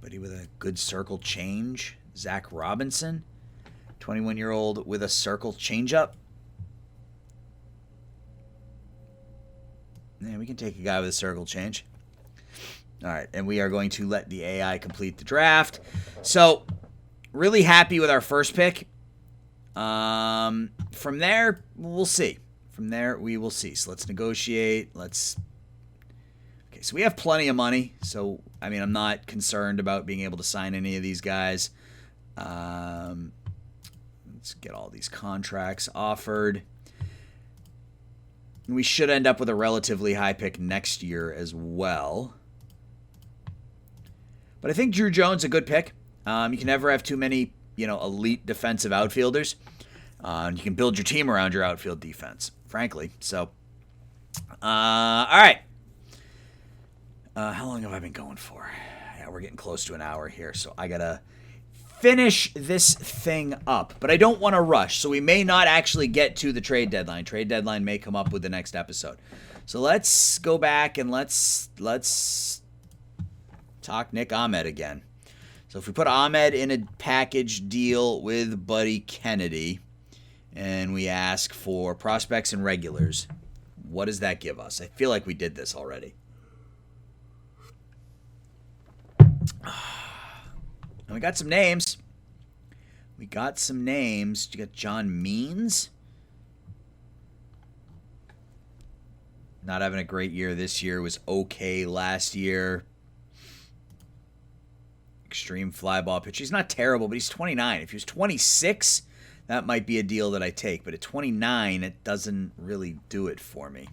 Anybody with a good circle change? Zach Robinson, 21-year-old with a circle changeup. Yeah, we can take a guy with a circle change. All right, and we are going to let the AI complete the draft. So, really happy with our first pick. From there, we'll see. From there, we will see. So let's negotiate. Okay, so we have plenty of money. So, I'm not concerned about being able to sign any of these guys. Let's get all these contracts offered. We should end up with a relatively high pick next year as well. But I think Drew Jones is a good pick. You can never have too many, elite defensive outfielders. You can build your team around your outfield defense, frankly. So, all right. How long have I been going for? Yeah, we're getting close to an hour here, so I gotta finish this thing up. But I don't want to rush, so we may not actually get to the trade deadline. Trade deadline may come up with the next episode. So let's go back and let's talk Nick Ahmed again. So if we put Ahmed in a package deal with Buddy Kennedy and we ask for prospects and regulars, what does that give us? I feel like we did this already. And we got some names. You got John Means. Not having a great year this year. Was okay last year. Extreme fly ball pitcher. He's not terrible, but he's 29. If he was 26, that might be a deal that I take. But at 29, it doesn't really do it for me.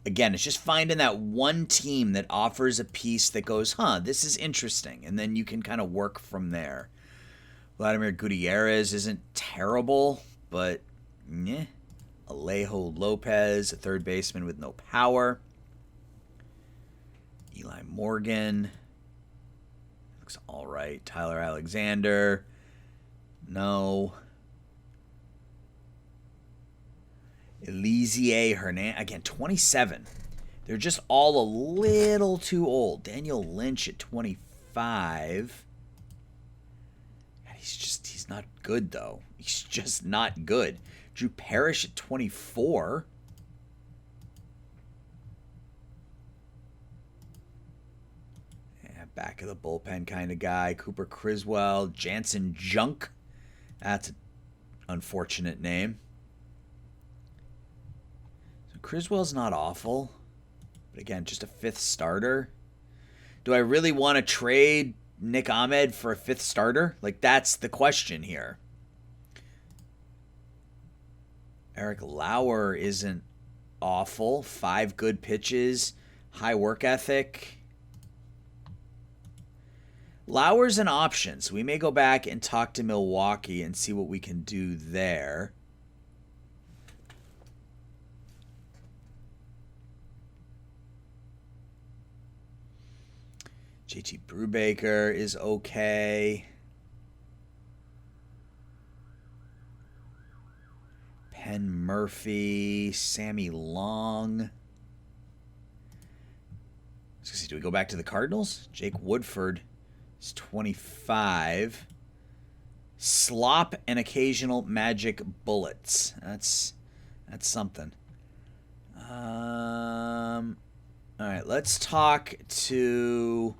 Again, it's just finding that one team that offers a piece that goes, this is interesting. And then you can kind of work from there. Vladimir Gutierrez isn't terrible, but Alejo Lopez, a third baseman with no power. Eli Morgan. Looks all right. Tyler Alexander. No. Eliezer Hernandez, again, 27. They're just all a little too old. Daniel Lynch at 25. God, he's not good, though. He's just not good. Drew Parrish at 24. Yeah, back of the bullpen kind of guy. Cooper Criswell. Jansen Junk. That's an unfortunate name. Criswell's not awful, but again, just a fifth starter. Do I really want to trade Nick Ahmed for a fifth starter? That's the question here. Eric Lauer isn't awful. 5 good pitches, high work ethic. Lauer's an option, so we may go back and talk to Milwaukee and see what we can do there. JT Brubaker is okay. Penn Murphy, Sammy Long. Do we go back to the Cardinals? Jake Woodford is 25. Slop and occasional magic bullets. That's something. All right, let's talk to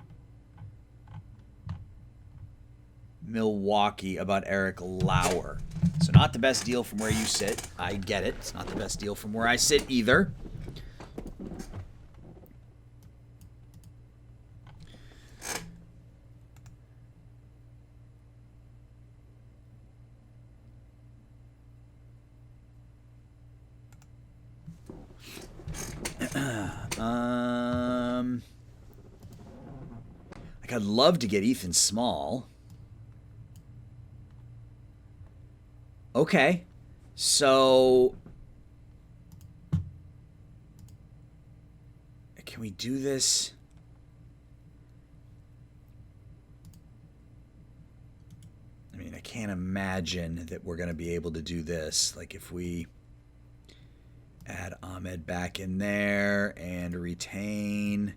Milwaukee about Eric Lauer. So not the best deal from where you sit. I get it. It's not the best deal from where I sit either. Like, I'd love to get Ethan Small. Okay. So can we do this? I mean, I can't imagine that we're going to be able to do this. Like, if we add Ahmed back in there and retain.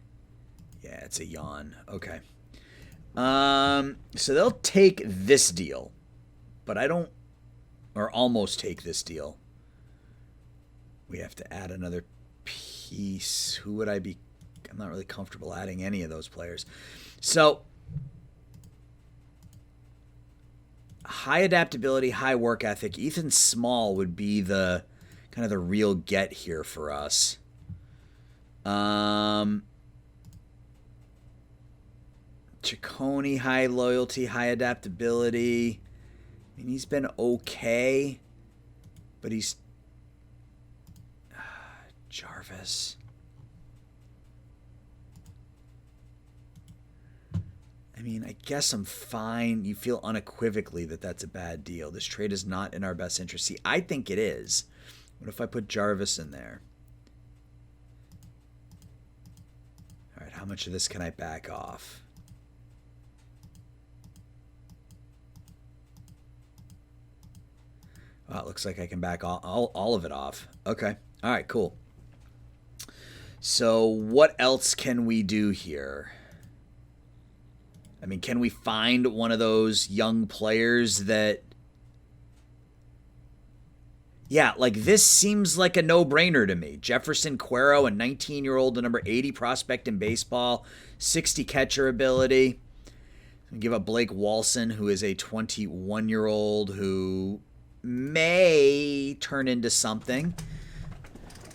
Yeah, it's a yawn. Okay. So they'll take this deal, but I don't, or almost take this deal. We have to add another piece. Who would I be? I'm not really comfortable adding any of those players. So high adaptability, high work ethic. Ethan Small would be the kind of the real get here for us. Ciccone, high loyalty, high adaptability. I mean, he's been okay, but he's Jarvis. I mean, I guess I'm fine. You feel unequivocally that that's a bad deal. This trade is not in our best interest. See, I think it is. What if I put Jarvis in there? All right, how much of this can I back off? Well, it looks like I can back all of it off. Okay. All right, cool. So what else can we do here? I mean, can we find one of those young players that... Yeah, like this seems like a no-brainer to me. Jefferson Cuero, a 19-year-old, the number 80 prospect in baseball, 60 catcher ability. Give up Blake Walson, who is a 21-year-old who may turn into something.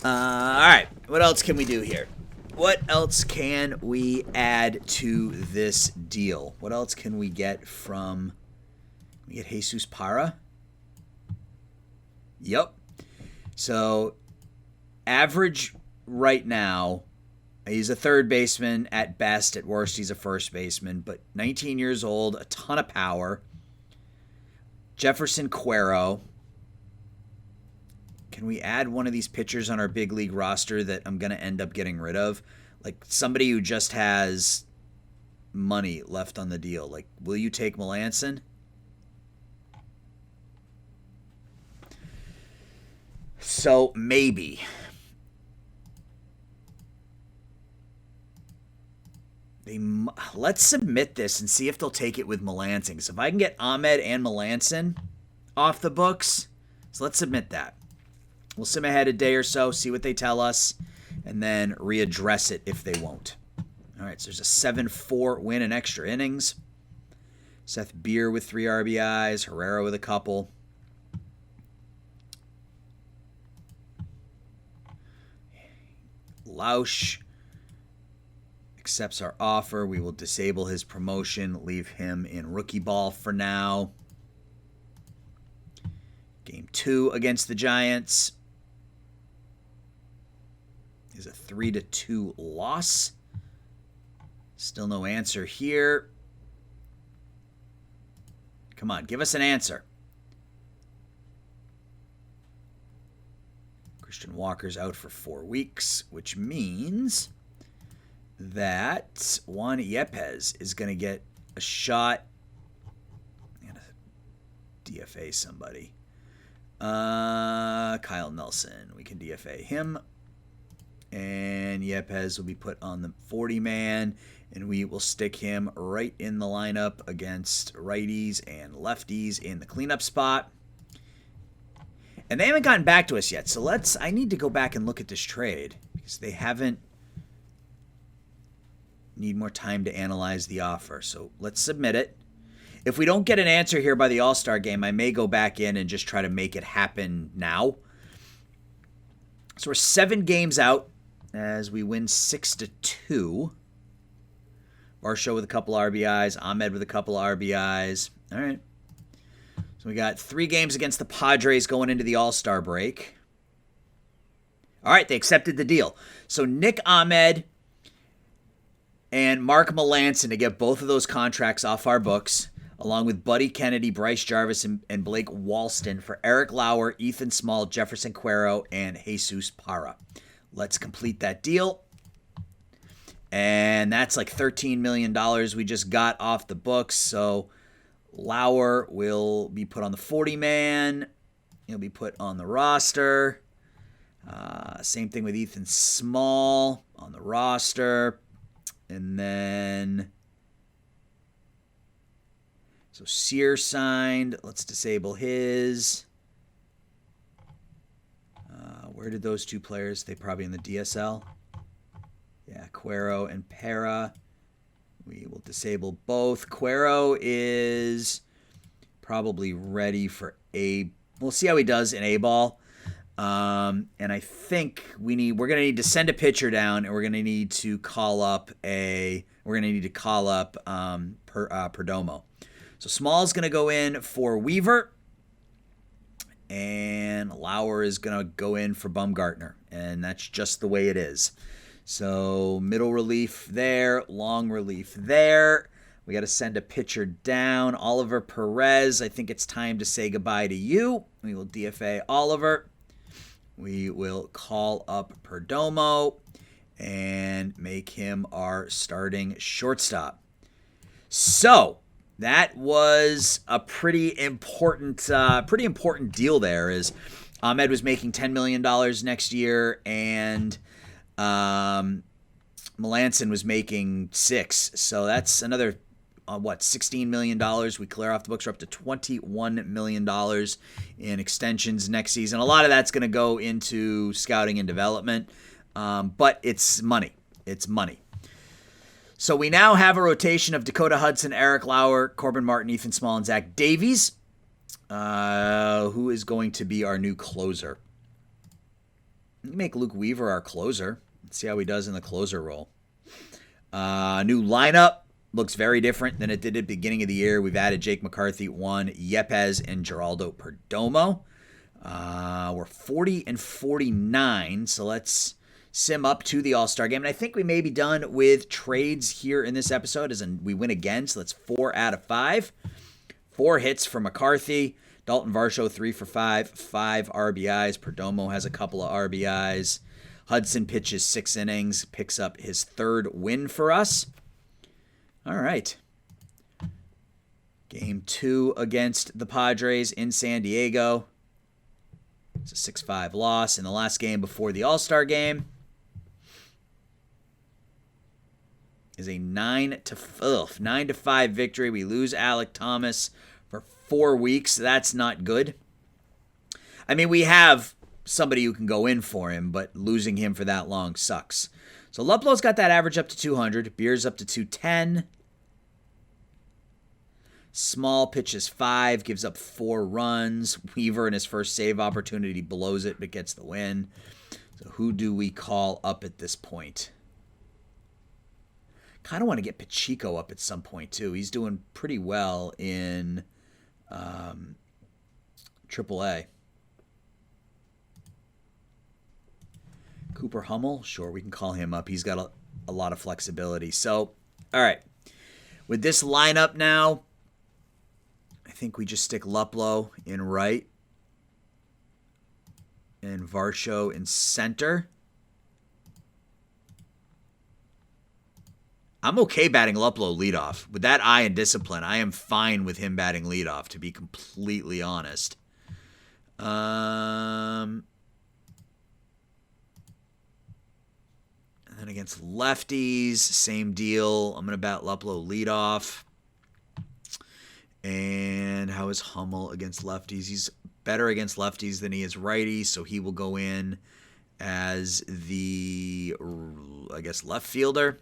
All right, what else can we do here? What else can we add to this deal? What else can we get from... Can we get Jesus Parra? Yep. So, average right now, he's a third baseman at best. At worst, he's a first baseman. But 19 years old, a ton of power. Jefferson Cuero. Can we add one of these pitchers on our big league roster that I'm going to end up getting rid of? Like somebody who just has money left on the deal. Like, will you take Melanson? So, maybe. Let's submit this and see if they'll take it with Melanson. Because if I can get Ahmed and Melanson off the books, so let's submit that. We'll sim ahead a day or so, see what they tell us, and then readdress it if they won't. All right, so there's a 7-4 win in extra innings. Seth Beer with 3 RBIs, Herrera with a couple. Lausch accepts our offer. We will disable his promotion, leave him in rookie ball for now. Game 2 against the Giants is a 3-2 loss. Still no answer here. Come on, give us an answer. Christian Walker's out for 4 weeks, which means that Juan Yepes is going to get a shot. I'm going to DFA somebody. Kyle Nelson. We can DFA him. And Yepes will be put on the 40-man, and we will stick him right in the lineup against righties and lefties in the cleanup spot. And they haven't gotten back to us yet, so I need to go back and look at this trade because they haven't. Need more time to analyze the offer, so let's submit it. If we don't get an answer here by the All-Star game, I may go back in and just try to make it happen now. So we're 7 games out as we win 6-2. Varsho with a couple RBIs. Ahmed with a couple RBIs. All right. So we got 3 games against the Padres going into the All-Star break. All right, they accepted the deal. So Nick Ahmed and Mark Melancon to get both of those contracts off our books, along with Buddy Kennedy, Bryce Jarvis, and Blake Walston for Eric Lauer, Ethan Small, Jefferson Cuero, and Jesus Parra. Let's complete that deal. And that's like $13 million we just got off the books. So Lauer will be put on the 40-man. He'll be put on the roster. Same thing with Ethan Small on the roster. And then, so Sear signed. Let's disable his. Where did those 2 players? They probably in the DSL. Yeah, Cuero and Parra. We will disable both. Cuero is probably ready for A. We'll see how he does in A-ball. And I think we're going to need to send a pitcher down, and we're going to need to call up Perdomo. So Small's going to go in for Weaver, and Lauer is going to go in for Bumgartner, and that's just the way it is. So middle relief there, long relief there. We got to send a pitcher down. Oliver Perez, I think it's time to say goodbye to you. We will DFA Oliver. We will call up Perdomo and make him our starting shortstop. So that was a pretty important deal there. Is Ahmed was making $10 million next year, and Melancon was making $6. So that's another, $16 million. We clear off the books. We're up to $21 million in extensions next season. A lot of that's going to go into scouting and development, but it's money. It's money. So we now have a rotation of Dakota Hudson, Eric Lauer, Corbin Martin, Ethan Small, and Zach Davies, who is going to be our new closer. We make Luke Weaver our closer. Let's see how he does in the closer role. New lineup. Looks very different than it did at the beginning of the year. We've added Jake McCarthy, Juan Yepes, and Geraldo Perdomo. We're 40-49, so let's sim up to the All-Star game. And I think we may be done with trades here in this episode, as in we win again, so that's 4 out of 5. 4 hits for McCarthy. Dalton Varsho, 3 for 5. 5 RBIs. Perdomo has a couple of RBIs. Hudson pitches 6 innings, picks up his 3rd win for us. All right. Game 2 against the Padres in San Diego. It's a 6-5 loss in the last game before the All-Star game. Is a 9-5 victory. We lose Alek Thomas for 4 weeks. That's not good. I mean, we have somebody who can go in for him, but losing him for that long sucks. So Luplow's got that average up to 200. Beer's up to 210. Small pitches 5, gives up 4 runs. Weaver in his first save opportunity blows it, but gets the win. So who do we call up at this point? Kind of want to get Pacheco up at some point, too. He's doing pretty well in AAA. Cooper Hummel, sure, we can call him up. He's got a lot of flexibility. So, all right. With this lineup now, I think we just stick Luplow in right and Varsho in center. I'm okay batting Luplow leadoff. With that eye and discipline, I am fine with him batting leadoff, to be completely honest. And then against lefties, same deal. I'm going to bat Luplow leadoff. And how is Hummel against lefties? He's better against lefties than he is righties, so he will go in as the, I guess, left fielder.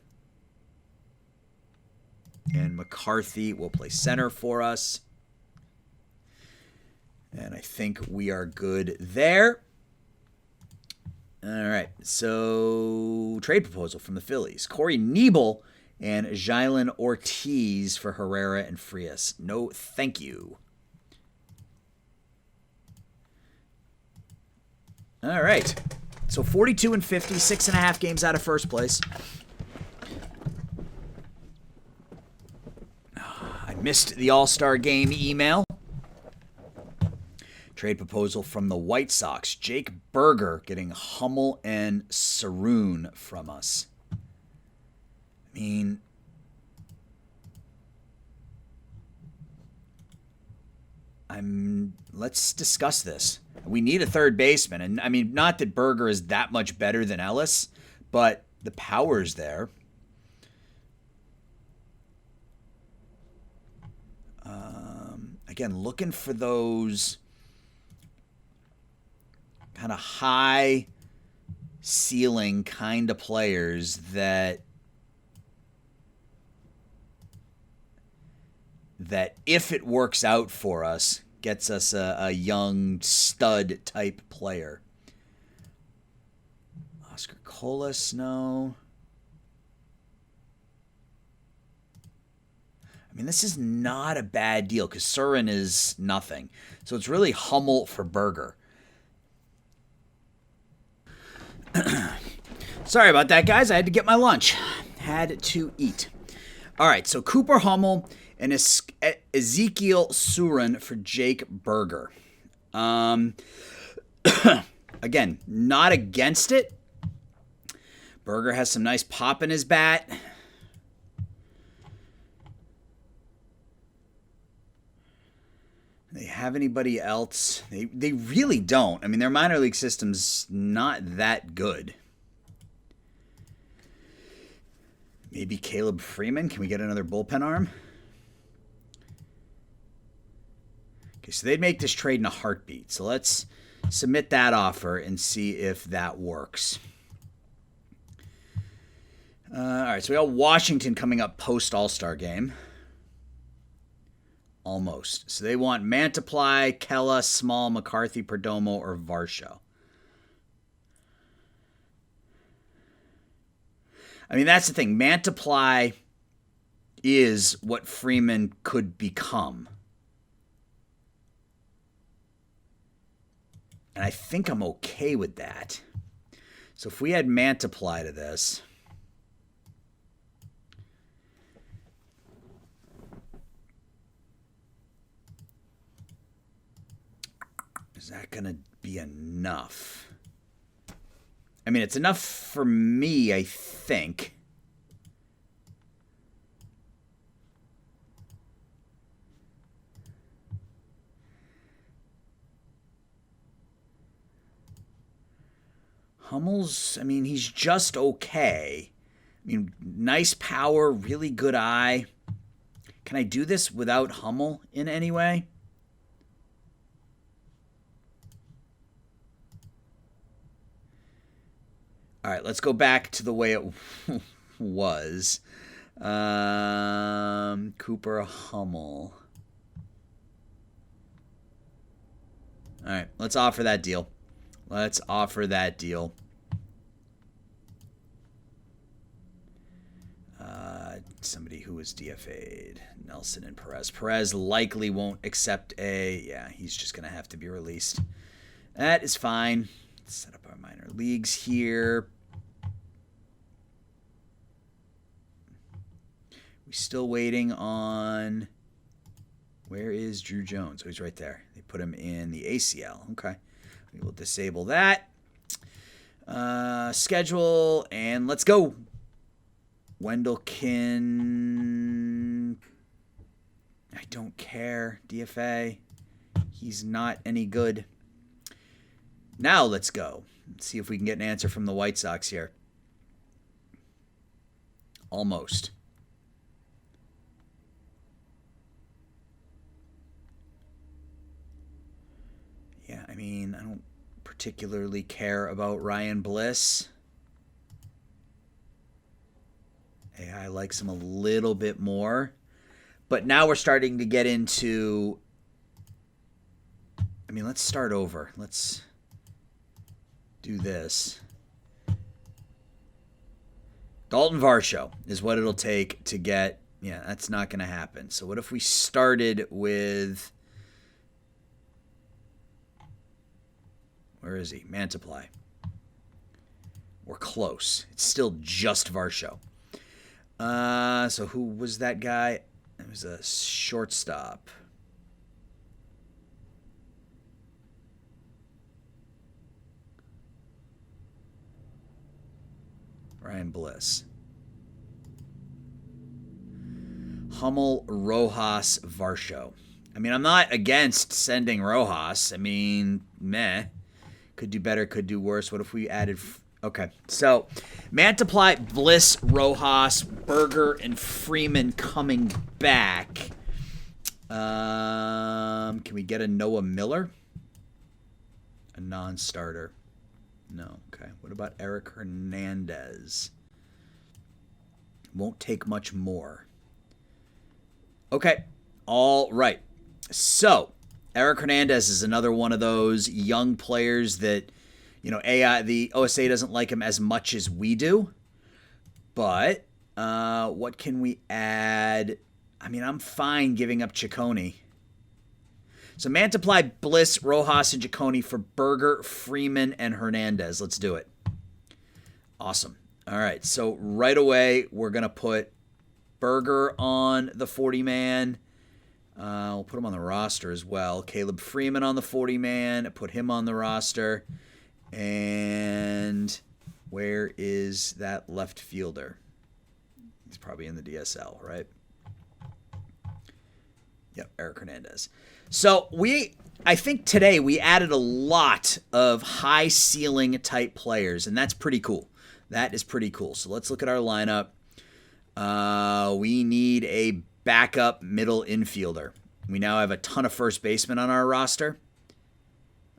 And McCarthy will play center for us. And I think we are good there. All right, so trade proposal from the Phillies. Corey Knebel and Jalen Ortiz for Herrera and Frias. No, thank you. All right, so 42 and 50, 6.5 games out of first place. I missed the All-Star Game email. Trade proposal from the White Sox. Jake Berger getting Hummel and Saroon from us. I mean, let's discuss this. We need a third baseman. And I mean, not that Berger is that much better than Ellis, but the power's there. Again, looking for those kind of high ceiling kind of players that if it works out for us, gets us a young stud type player. Oscar Colas, no. I mean, this is not a bad deal because Surin is nothing. So it's really Hummel for Berger. Sorry about that, guys. I had to get my lunch. Had to eat. All right, so Cooper Hummel and Ezekiel Surin for Jake Berger. Again, not against it. Berger has some nice pop in his bat. They have anybody else? They really don't. I mean, their minor league system's not that good. Maybe Caleb Freeman. Can we get another bullpen arm? Okay, so they'd make this trade in a heartbeat. So let's submit that offer and see if that works. All right, so we got Washington coming up post All-Star game. Almost. So they want Mantiply, Kella, Small, McCarthy, Perdomo, or Varsho. I mean, that's the thing. Mantiply is what Freeman could become. And I think I'm okay with that. So if we had Mantiply to this, is that going to be enough? I mean, it's enough for me, I think. Hummel's, I mean, he's just okay. I mean, nice power, really good eye. Can I do this without Hummel in any way? All right, let's go back to the way it was. Cooper Hummel. All right, let's offer that deal. Let's offer that deal. Somebody who was DFA'd. Nelson and Perez. Perez likely won't accept a... Yeah, he's just going to have to be released. That is fine. Let's set up our minor leagues here. We're still waiting on... Where is Drew Jones? Oh, he's right there. They put him in the ACL. Okay. We will disable that. Schedule, and let's go. Wendelkin. I don't care. DFA. He's not any good. Now let's go. Let's see if we can get an answer from the White Sox here. Almost. Yeah, I mean, I don't particularly care about Ryan Bliss. AI likes him a little bit more. But now we're starting to get into... I mean, let's start over. Let's do this. Dalton Varsho is what it'll take to get... Yeah, that's not going to happen. So what if we started with... Where is he? Mantiply. We're close. It's still just Varsho. So who was that guy? It was a shortstop. Ryan Bliss. Hummel, Rojas, Varsho. I mean, I'm not against sending Rojas. I mean, meh. Could do better, could do worse. What if we added... Okay, so Mantiply, Bliss, Rojas, Berger, and Freeman coming back. Can we get a Noah Miller? A non-starter. No, okay. What about Eric Hernandez? Won't take much more. Okay, all right. So, Eric Hernandez is another one of those young players that, you know, the OSA doesn't like him as much as we do. But what can we add? I mean, I'm fine giving up Ciccone. So Mantiply, Bliss, Rojas, and Ciccone for Berger, Freeman, and Hernandez. Let's do it. Awesome. All right, so right away, we're going to put Berger on the 40-man. We'll put him on the roster as well. Caleb Freeman on the 40-man. Put him on the roster. And where is that left fielder? He's probably in the DSL, right? Yep, Eric Hernandez. So I think today we added a lot of high ceiling type players, and that's pretty cool. That is pretty cool. So let's look at our lineup. We need a backup middle infielder. We now have a ton of first basemen on our roster.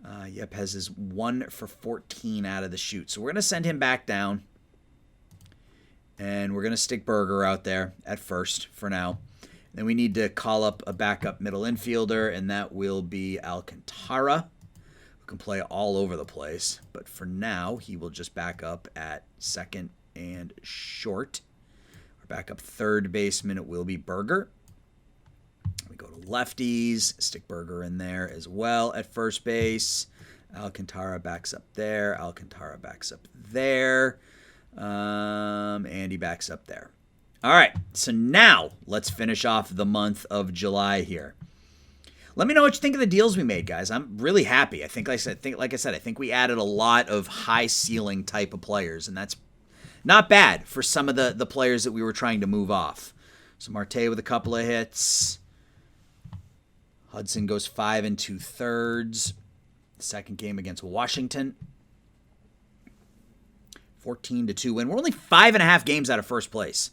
Yepes is 1 for 14 out of the chute. So we're going to send him back down. And we're going to stick Berger out there at first for now. Then we need to call up a backup middle infielder, and that will be Alcantara, who can play all over the place. But for now, he will just back up at second and short. Our backup third baseman, it will be Berger. We go to lefties, stick Berger in there as well at first base. Alcantara backs up there. Alcantara backs up there. And he backs up there. All right, so now let's finish off the month of July here. Let me know what you think of the deals we made, guys. I'm really happy. I think I think we added a lot of high ceiling type of players, and that's not bad for some of the players that we were trying to move off. So Marte with a couple of hits. Hudson goes 5 2/3. Second game against Washington. 14-2 win. We're only 5.5 games out of first place.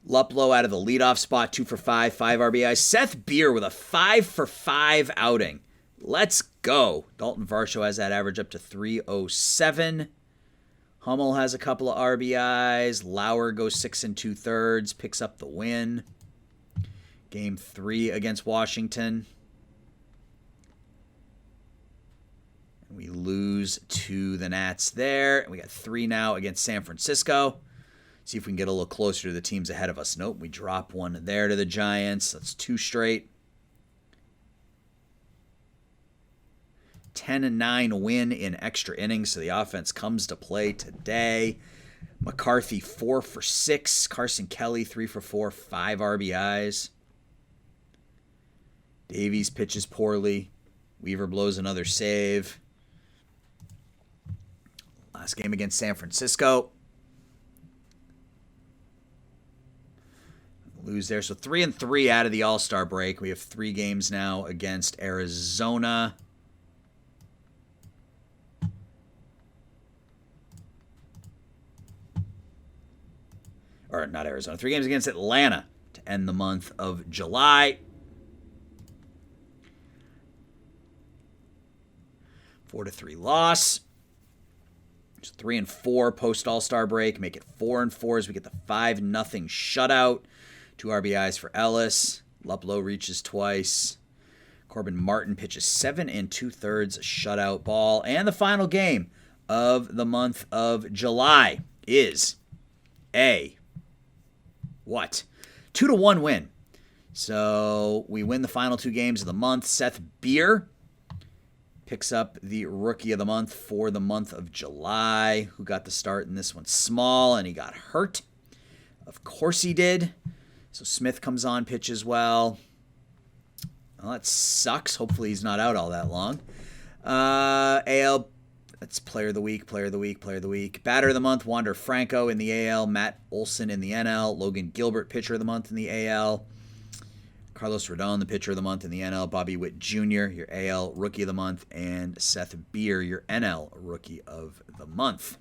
Luplow out of the leadoff spot, 2 for 5, 5 RBIs. Seth Beer with a 5 for 5 outing. Let's go. Dalton Varsho has that average up to 307. Hummel has a couple of RBIs. Lauer goes 6 2/3, picks up the win. Game 3 against Washington. And we lose to the Nats there. We got 3 now against San Francisco. See if we can get a little closer to the teams ahead of us. Nope, we drop one there to the Giants. That's 2 straight. 10-9 win in extra innings, so the offense comes to play today. McCarthy 4 for 6. Carson Kelly 3 for 4, 5 RBIs. Davies pitches poorly. Weaver blows another save. Last game against San Francisco. Lose there. So 3-3 out of the All-Star break. We have 3 games now against Arizona. Or not Arizona. 3 games against Atlanta to end the month of July. 4-3 loss. Just 3-4 post All-Star break. Make it 4-4 as we get the 5-0 shutout 2 RBIs for Ellis. Luplow reaches twice. Corbin Martin pitches 7 2/3 shutout ball. And the final game of the month of July is a what? 2-1 win. So we win the final 2 games of the month. Seth Beer picks up the Rookie of the Month for the month of July. Who got the start in this one? Small, and he got hurt. Of course he did. So Smith comes on, pitches well. Well, that sucks. Hopefully he's not out all that long. AL, that's Player of the Week, Player of the Week, Player of the Week. Batter of the Month, Wander Franco in the AL. Matt Olson in the NL. Logan Gilbert, Pitcher of the Month in the AL. Carlos Rodon, the Pitcher of the Month in the NL. Bobby Witt Jr., your AL Rookie of the Month. And Seth Beer, your NL Rookie of the Month.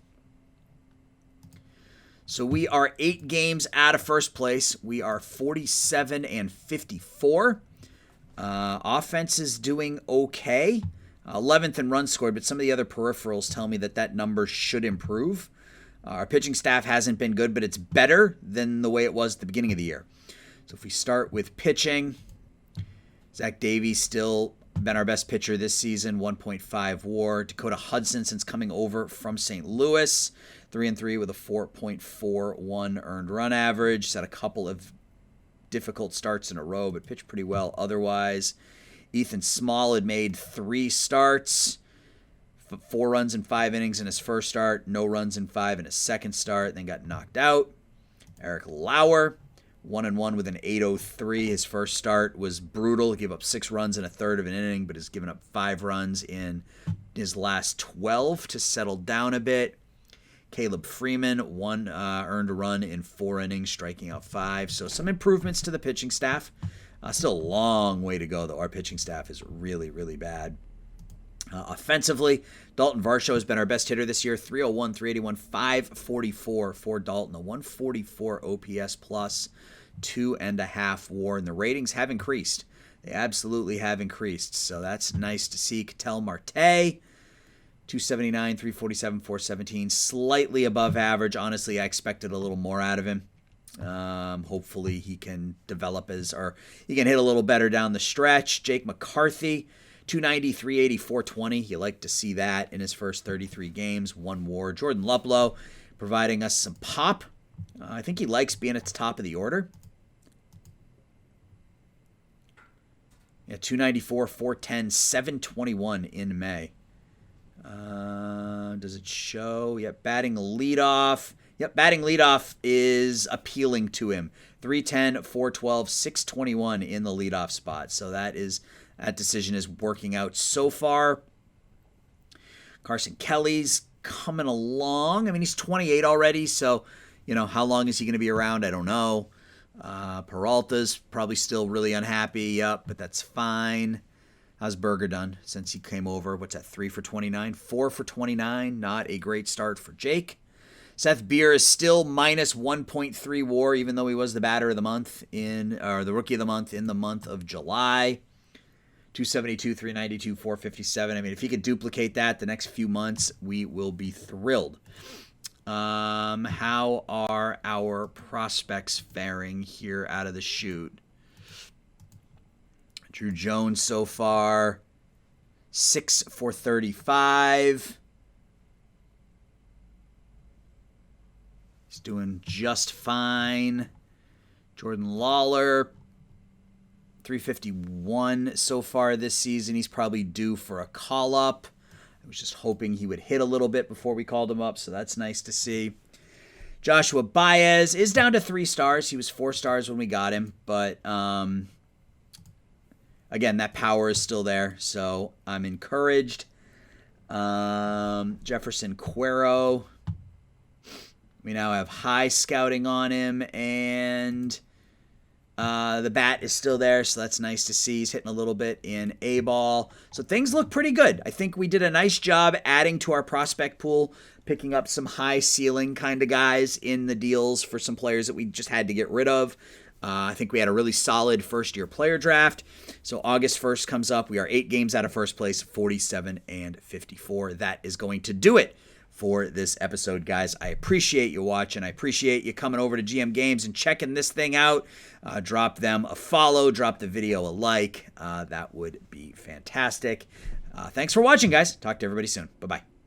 So we are 8 games out of first place. We are 47 and 54. Offense is doing okay. 11th in runs scored, but some of the other peripherals tell me that number should improve. Our pitching staff hasn't been good, but it's better than the way it was at the beginning of the year. So if we start with pitching, Zach Davies still been our best pitcher this season, 1.5 WAR. Dakota Hudson, since coming over from St. Louis, 3-3 with a 4.41 earned run average. He's had a couple of difficult starts in a row, but pitched pretty well otherwise. Ethan Small had made 3 starts, 4 runs in 5 innings in his first start, no runs in 5 in his second start, then got knocked out. Eric Lauer, 1-1 with an 8.03. His first start was brutal. He gave up 6 runs in a third of an inning, but has given up 5 runs in his last 12 to settle down a bit. Caleb Freeman, 1 earned a run in 4 innings, striking out 5. So some improvements to the pitching staff. Still a long way to go, though. Our pitching staff is really, really bad. Offensively, Dalton Varsho has been our best hitter this year. 301, 381, 544 for Dalton. A 144 OPS plus, 2.5 WAR. And the ratings have increased. They absolutely have increased. So that's nice to see. Ketel Marte, 279, 347, 417. Slightly above average. Honestly, I expected a little more out of him. Hopefully he can develop he can hit a little better down the stretch. Jake McCarthy, 290, 380, 420. You like to see that in his first 33 games, 1 WAR. Jordan Luplow providing us some pop. I think he likes being at the top of the order. Yeah, 294, 410, 721 in May. Does it show? Yep, batting leadoff. Yep, batting leadoff is appealing to him. 310, 412, 621 in the leadoff spot. So that decision is working out so far. Carson Kelly's coming along. I mean, he's 28 already, so, how long is he going to be around? I don't know. Peralta's probably still really unhappy. Yep, but that's fine. How's Berger done since he came over? What's that, 3 for 29? 4 for 29. Not a great start for Jake. Seth Beer is still minus 1.3 WAR, even though he was the batter of the month the Rookie of the Month in the month of July. 272, 392, 457. I mean, if he could duplicate that the next few months, we will be thrilled. How are our prospects faring here out of the chute? Drew Jones so far, 6 for 35. He's doing just fine. Jordan Lawler, 351 so far this season. He's probably due for a call-up. I was just hoping he would hit a little bit before we called him up, so that's nice to see. Joshua Baez is down to 3 stars. He was 4 stars when we got him, but again, that power is still there, so I'm encouraged. Jefferson Cuero, we now have high scouting on him, and the bat is still there, so that's nice to see. He's hitting a little bit in A-ball. So things look pretty good. I think we did a nice job adding to our prospect pool, picking up some high ceiling kind of guys in the deals for some players that we just had to get rid of. I think we had a really solid first-year player draft. So August 1st comes up. We are 8 games out of first place, 47 and 54. That is going to do it for this episode, guys. I appreciate you watching. I appreciate you coming over to GM Games and checking this thing out. Drop them a follow. Drop the video a like. That would be fantastic. Thanks for watching, guys. Talk to everybody soon. Bye-bye.